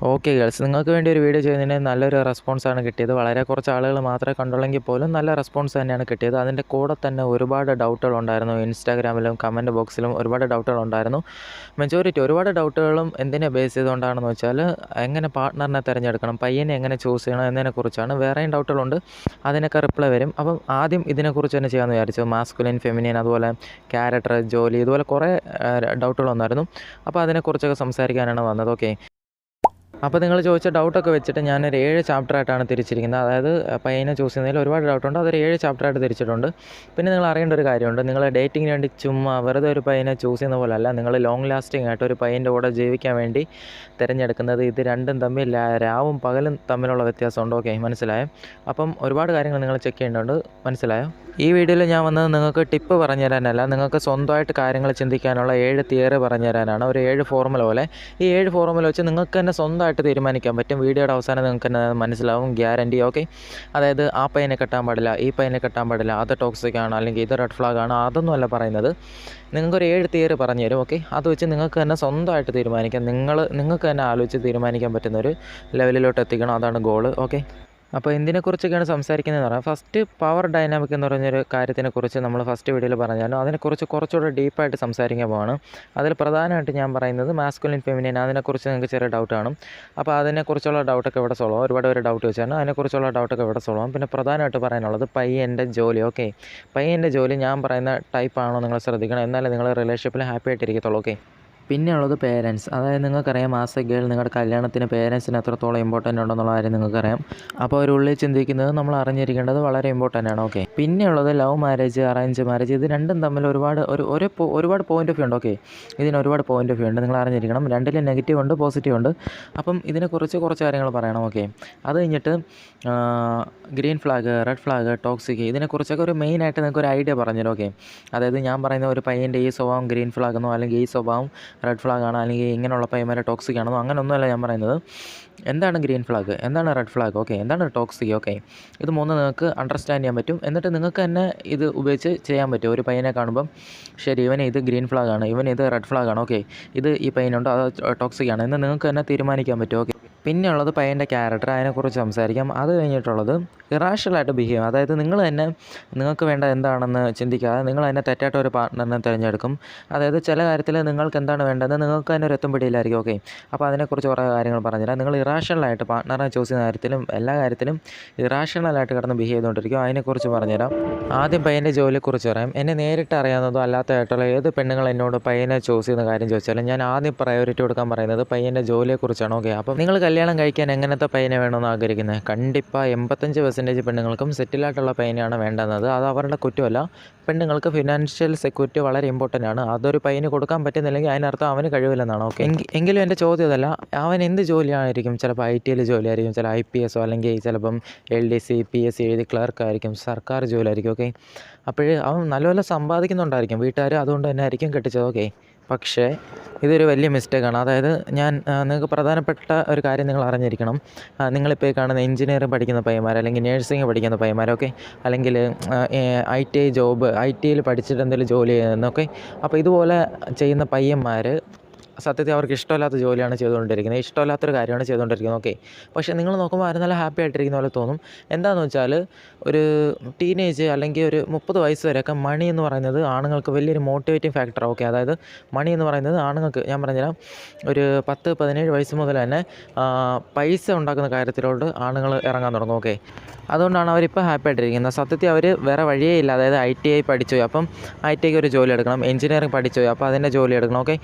Okay girls, നിങ്ങൾക്ക് വേണ്ടി ഒരു വീഡിയോ ചെയ്യുന്നതിന് നല്ലൊരു റെസ്പോൺസാണ് കിട്ടിയത്. വളരെ കുറച്ച് ആളുകൾ മാത്രമേ കണ്ടുള്ളെങ്കിൽ പോലും നല്ല റെസ്പോൺസ് തന്നെയാണ് കിട്ടിയത്. അതിൻ്റെ കൂടെ തന്നെ ഒരുപാട് ഡൗട്ടുകളുണ്ടായിരുന്നു. ഇൻസ്റ്റാഗ്രാമിലും കമൻറ്റ് ബോക്സിലും ഒരുപാട് ഡൗട്ടുകളുണ്ടായിരുന്നു. മെജോറിറ്റി ഒരുപാട് ഡൗട്ടുകളും എന്തിനെ ബേസ് ചെയ്തുകൊണ്ടാണെന്ന് വെച്ചാൽ, എങ്ങനെ പാർട്ട്ണറിനെ തിരഞ്ഞെടുക്കണം, പയ്യനെ എങ്ങനെ ചൂസ് ചെയ്യണം എന്നതിനെക്കുറിച്ചാണ്. വേറെയും ഡൗട്ടുകളുണ്ട്, അതിനൊക്കെ റിപ്ലൈ വരും. അപ്പം ആദ്യം ഇതിനെക്കുറിച്ച് തന്നെ ചെയ്യാമെന്ന് വിചാരിച്ചു. മാസ്കുലിൻ, ഫെമിനിൻ, അതുപോലെ ക്യാരക്ടർ, ജോലി, ഇതുപോലെ കുറേ ഡൗട്ടുകൾ വന്നായിരുന്നു. അപ്പോൾ അതിനെക്കുറിച്ചൊക്കെ സംസാരിക്കാനാണ് വന്നത്. ഓക്കെ, അപ്പോൾ നിങ്ങൾ ചോദിച്ച ഡൗട്ടൊക്കെ വെച്ചിട്ട് ഞാനൊരു 7 ചാപ്റ്ററായിട്ടാണ് തിരിച്ചിരിക്കുന്നത്. അതായത് പയ്യനെ ചൂസ് ചെയ്യുന്നതിൽ ഒരുപാട് ഡൗട്ടുണ്ട്, അതൊരു 7 ചാപ്റ്ററായിട്ട് തിരിച്ചിട്ടുണ്ട്. പിന്നെ നിങ്ങൾ അറിയേണ്ട ഒരു കാര്യമുണ്ട്, നിങ്ങൾ ഡേറ്റിങ്ങിന് വേണ്ടി ചുമ്മാ വെറുതെ ഒരു പയ്യനെ ചൂസ് ചെയ്യുന്ന പോലെയല്ല, നിങ്ങൾ ലോങ് ലാസ്റ്റിംഗ് ആയിട്ട് ഒരു പയ്യൻ്റെ കൂടെ ജീവിക്കാൻ വേണ്ടി തിരഞ്ഞെടുക്കുന്നത്. ഇത് രണ്ടും തമ്മിൽ രാവും പകലും തമ്മിലുള്ള വ്യത്യാസമുണ്ട്. ഓക്കെ, മനസ്സിലായോ? അപ്പം ഒരുപാട് കാര്യങ്ങൾ നിങ്ങൾ ചെക്ക് ചെയ്യേണ്ടതുണ്ട്. മനസ്സിലായോ? ഈ വീഡിയോയിൽ ഞാൻ വന്നത് നിങ്ങൾക്ക് ടിപ്പ് പറഞ്ഞു തരാനല്ല, നിങ്ങൾക്ക് സ്വന്തമായിട്ട് കാര്യങ്ങൾ ചിന്തിക്കാനുള്ള 7 തിയറി പറഞ്ഞു തരാനാണ്. ഒരു 7 ഫോർമുല പോലെ. ഈ 7 ഫോർമുല വെച്ച് നിങ്ങൾക്ക് തന്നെ സ്വന്തമായിട്ട് തീരുമാനിക്കാൻ പറ്റും. വീഡിയോയുടെ അവസാനം നിങ്ങൾക്ക് തന്നെ മനസ്സിലാവും, ഗ്യാരണ്ടി. ഓക്കെ, അതായത് ആ പയ്യനെ കെട്ടാൻ പാടില്ല, ഈ പയ്യനെ കെട്ടാൻ പാടില്ല, അത് ടോക്സിക് ആണ്, അല്ലെങ്കിൽ ഇത് റെഡ് ഫ്ലാഗ് ആണ്, അതൊന്നുമല്ല പറയുന്നത്. നിങ്ങൾക്കൊരു 7 തിയറി പറഞ്ഞു തരും. ഓക്കെ, അത് വെച്ച് നിങ്ങൾക്ക് തന്നെ സ്വന്തമായിട്ട് തീരുമാനിക്കാം. നിങ്ങൾക്ക് തന്നെ ആലോചിച്ച് തീരുമാനിക്കാൻ പറ്റുന്നൊരു ലെവലിലോട്ട് എത്തിക്കണം. അതാണ് ഗോള്. ഓക്കെ, അപ്പോൾ എന്തിനെക്കുറിച്ചൊക്കെയാണ് സംസാരിക്കുന്നതെന്ന് പറഞ്ഞാൽ, ഫസ്റ്റ് പവർ ഡൈനാമിക് എന്ന് പറഞ്ഞൊരു കാര്യത്തിനെക്കുറിച്ച് നമ്മൾ ഫസ്റ്റ് വീഡിയോയിൽ പറഞ്ഞാലും അതിനെക്കുറിച്ച് കുറച്ചുകൂടെ ഡീപ്പായിട്ട് സംസാരിക്കാൻ പോവാണ്. അതിൽ പ്രധാനമായിട്ട് ഞാൻ പറയുന്നത് മാസ്കുലിൻ, ഫെമിനിൻ, അതിനെക്കുറിച്ച് നിങ്ങൾക്ക് ചെറിയ ഡൗട്ട് കാണും. അപ്പോൾ അതിനെക്കുറിച്ചുള്ള ഡൗട്ടൊക്കെ ഇവിടെ സോൾവ് ആവും. ഒരുപാട് പേര് ഡൗട്ട് വെച്ചാണ്, അതിനെക്കുറിച്ചുള്ള ഡൗട്ടൊക്കെ ഇവിടെ സോൾവ് ആവും. പിന്നെ പ്രധാനമായിട്ട് പറയാനുള്ളത് പയ്യൻ്റെ ജോലി. ഓക്കെ, പയ്യൻ്റെ ജോലി ഞാൻ പറയുന്ന ടൈപ്പാണോ നിങ്ങൾ ശ്രദ്ധിക്കണം, എന്നാലേ നിങ്ങൾ റിലേഷൻഷിപ്പിൽ ഹാപ്പി ആയിട്ടിരിക്കത്തുള്ളൂ. ഓക്കെ, പിന്നെ ഉള്ളത് പേരൻസ്. അതായത് നിങ്ങൾക്കറിയാം, ആസ് എ ഗേൾ നിങ്ങളുടെ കല്യാണത്തിന് പേരൻസിന് എത്രത്തോളം ഇമ്പോർട്ടൻ്റ് ഉണ്ടെന്നുള്ള കാര്യം നിങ്ങൾക്കറിയാം. അപ്പോൾ അവരുള്ളിൽ ചിന്തിക്കുന്നത് നമ്മൾ അറിഞ്ഞിരിക്കേണ്ടത് വളരെ ഇമ്പോർട്ടൻ്റ് ആണ്. ഓക്കെ, പിന്നെ ഉള്ളത് ലവ് മാരേജ്, അറേഞ്ച് മാരേജ്, ഇത് രണ്ടും തമ്മിൽ ഒരുപാട് പോയിൻ്റ് ഓഫ് വ്യൂ ഉണ്ട്. ഓക്കെ, ഇതിന് ഒരുപാട് പോയിൻ്റ് ഓഫ് വ്യൂ ഉണ്ട്, നിങ്ങൾ അറിഞ്ഞിരിക്കണം. രണ്ടിലും നെഗറ്റീവ് ഉണ്ട്, പോസിറ്റീവ് ഉണ്ട്. അപ്പം ഇതിനെക്കുറിച്ച് കുറച്ച് കാര്യങ്ങൾ പറയണം. ഓക്കെ, അത് കഴിഞ്ഞിട്ട് green flag, red flag, toxic, ഇതിനെക്കുറിച്ചൊക്കെ ഒരു മെയിനായിട്ട് നിങ്ങൾക്ക് ഒരു ഐഡിയ പറഞ്ഞുതരും. ഓക്കെ, അതായത് ഞാൻ പറയുന്ന ഒരു പയ്യൻ്റെ ഈ സ്വഭാവം ഗ്രീൻ ഫ്ലാഗ് എന്നോ, അല്ലെങ്കിൽ ഈ സ്വഭാവം റെഡ് ഫ്ലാഗ് ആണ്, അല്ലെങ്കിൽ ഇങ്ങനെയുള്ള പയ്യന്മാരെ ടോക്സിക് ആണെന്നോ, അങ്ങനെയൊന്നുമല്ല ഞാൻ പറയുന്നത്. എന്താണ് ഗ്രീൻ ഫ്ലാഗ്, എന്താണ് റെഡ് ഫ്ലാഗ്, ഓക്കെ, എന്താണ് ടോക്സിക്, ഓക്കെ, ഇത് മൂന്ന് നിങ്ങൾക്ക് അണ്ടർസ്റ്റാൻഡ് ചെയ്യാൻ പറ്റും. എന്നിട്ട് നിങ്ങൾക്ക് തന്നെ ഇത് ഉപയോഗിച്ച് ചെയ്യാൻ പറ്റും. ഒരു പയ്യനെ കാണുമ്പം, ശരി, ഇവന് ഇത് ഗ്രീൻ ഫ്ലാഗ് ആണ്, ഇവന് ഇത് റെഡ് ഫ്ലാഗ് ആണ്, ഓക്കെ, ഇത് ഈ പയ്യനുണ്ട്, അത് ടോക്സിക് ആണ് എന്ന് നിങ്ങൾക്ക് തന്നെ തീരുമാനിക്കാൻ പറ്റും. ഓക്കെ, പിന്നെ ഉള്ളത് പയ്യൻ്റെ ക്യാരക്ടർ, അതിനെക്കുറിച്ച് സംസാരിക്കാം. അത് കഴിഞ്ഞിട്ടുള്ളത് ഇറാഷണലായിട്ട് ബിഹേവ് ചെയ്യും. അതായത് നിങ്ങൾ തന്നെ നിങ്ങൾക്ക് വേണ്ട എന്താണെന്ന് ചിന്തിക്കാതെ നിങ്ങൾ തന്നെ തെറ്റായിട്ട് ഒരു പാർട്ട്ണറിനെ തിരഞ്ഞെടുക്കും. അതായത് ചില കാര്യത്തിൽ നിങ്ങൾക്ക് എന്താണ് വേണ്ടതെന്ന് നിങ്ങൾക്ക് തന്നെ ഒരു എത്തും പിടിയില്ലായിരിക്കും. ഓക്കെ, അപ്പോൾ അതിനെക്കുറിച്ച് കുറേ കാര്യങ്ങൾ പറഞ്ഞുതരാം. നിങ്ങൾ ഇറാഷണലായിട്ട് പാർട്ട്ണറെ ചൂസ് ചെയ്യുന്ന കാര്യത്തിലും എല്ലാ കാര്യത്തിലും ഇറാഷണലായിട്ട് കിടന്ന് ബിഹേവ് ചെയ്തുകൊണ്ടിരിക്കും. അതിനെക്കുറിച്ച് പറഞ്ഞുതരാം. ആദ്യം പയ്യൻ്റെ ജോലിയെക്കുറിച്ച് പറയാം. എന്നെ നേരിട്ട് അറിയാവുന്നതോ അല്ലാത്തതായിട്ടുള്ള ഏത് പെണ്ണുങ്ങൾ എന്നോട് പയ്യനെ ചൂസ് ചെയ്യുന്ന കാര്യം ചോദിച്ചാലും ഞാൻ ആദ്യം പ്രയോറിറ്റി കൊടുക്കാൻ പറയുന്നത് പയ്യൻ്റെ ജോലിയെക്കുറിച്ചാണ്. ഓക്കെ, അപ്പം നിങ്ങൾ കല്യാണം കഴിക്കാൻ എങ്ങനത്തെ പയ്യനെ വേണമെന്ന് ആഗ്രഹിക്കുന്നത്? കണ്ടിപ്പാக 85% പെണ്ണുങ്ങൾക്കും സെറ്റിലായിട്ടുള്ള പയ്യനെയാണ് വേണ്ടുന്നത്. അത് അവരുടെ കുറ്റമല്ല. പെണ്ണുങ്ങൾക്ക് ഫിനാൻഷ്യൽ സെക്യൂരിറ്റി വളരെ ഇമ്പോർട്ടൻ്റ് ആണ്. അതൊരു പയ്യന് കൊടുക്കാൻ പറ്റുന്നില്ലെങ്കിൽ അതിനർത്ഥം അവന് കഴിവില്ലെന്നാണ്. ഓക്കെ, എങ്കിലും എൻ്റെ ചോദ്യം അതല്ല, അവൻ എന്ത് ജോലിയായിരിക്കും? ചിലപ്പോൾ IT ജോലിയായിരിക്കും, ചില IPS അല്ലെങ്കിൽ ചിലപ്പം LDC PSC എഴുതി ക്ലർക്കായിരിക്കും, സർക്കാർ ജോലിയായിരിക്കും. ഓക്കെ, അപ്പോഴേ അവൻ നല്ലപോലെ സമ്പാദിക്കുന്നുണ്ടായിരിക്കും, വീട്ടുകാർ അതുകൊണ്ട് തന്നെ ആയിരിക്കും കെട്ടിച്ചത്. ഓക്കെ, പക്ഷേ ഇതൊരു വലിയ മിസ്റ്റേക്കാണ്. അതായത് നിങ്ങൾക്ക് പ്രധാനപ്പെട്ട ഒരു കാര്യം നിങ്ങൾ അറിഞ്ഞിരിക്കണം. നിങ്ങളിപ്പോൾ ഈ കാണുന്ന എഞ്ചിനീയറിംഗ് പഠിക്കുന്ന പയ്യന്മാർ, അല്ലെങ്കിൽ നേഴ്സിംഗ് പഠിക്കുന്ന പയ്യന്മാർ, ഓക്കെ, അല്ലെങ്കിൽ ITI ജോബ്, ITയിൽ പഠിച്ചിട്ട് എന്തെങ്കിലും ജോലി ചെയ്യുന്നതൊക്കെ. അപ്പോൾ ഇതുപോലെ ചെയ്യുന്ന പയ്യന്മാർ സത്യത്തിൽ അവർക്ക് ഇഷ്ടമില്ലാത്ത ജോലിയാണ് ചെയ്തുകൊണ്ടിരിക്കുന്നത്, ഇഷ്ടമില്ലാത്തൊരു കാര്യമാണ് ചെയ്തുകൊണ്ടിരിക്കുന്നത്. ഓക്കെ, പക്ഷേ നിങ്ങൾ നോക്കുമ്പോൾ അവർ നല്ല ഹാപ്പി ആയിട്ടിരിക്കുന്ന പോലെ തോന്നും. എന്താണെന്ന് വെച്ചാൽ ഒരു ടീനേജ് അല്ലെങ്കിൽ ഒരു 30 വയസ്സ് വരെയൊക്കെ മണി എന്ന് പറയുന്നത് ആണുങ്ങൾക്ക് വലിയൊരു മോട്ടിവേറ്റിംഗ് ഫാക്ടർ. ഓക്കെ, അതായത് മണി എന്ന് പറയുന്നത് ആണുങ്ങൾക്ക്, ഞാൻ പറഞ്ഞുതരാം, ഒരു 10-17 വയസ്സ് മുതൽ തന്നെ പൈസ ഉണ്ടാക്കുന്ന കാര്യത്തിലോട്ട് ആണുങ്ങൾ ഇറങ്ങാൻ തുടങ്ങും. ഓക്കെ, അതുകൊണ്ടാണ് അവരിപ്പോൾ ഹാപ്പി ആയിട്ടിരിക്കുന്നത്. സത്യത്തിൽ അവർ വേറെ വഴിയേ ഇല്ല. അതായത് ITI പഠിച്ചു പോയി, അപ്പം ITIക്ക് ഒരു ജോലി എടുക്കണം. എഞ്ചിനീയറിംഗ് പഠിച്ചു പോയി, അപ്പോൾ അതിൻ്റെ ജോലി എടുക്കണം. ഓക്കെ,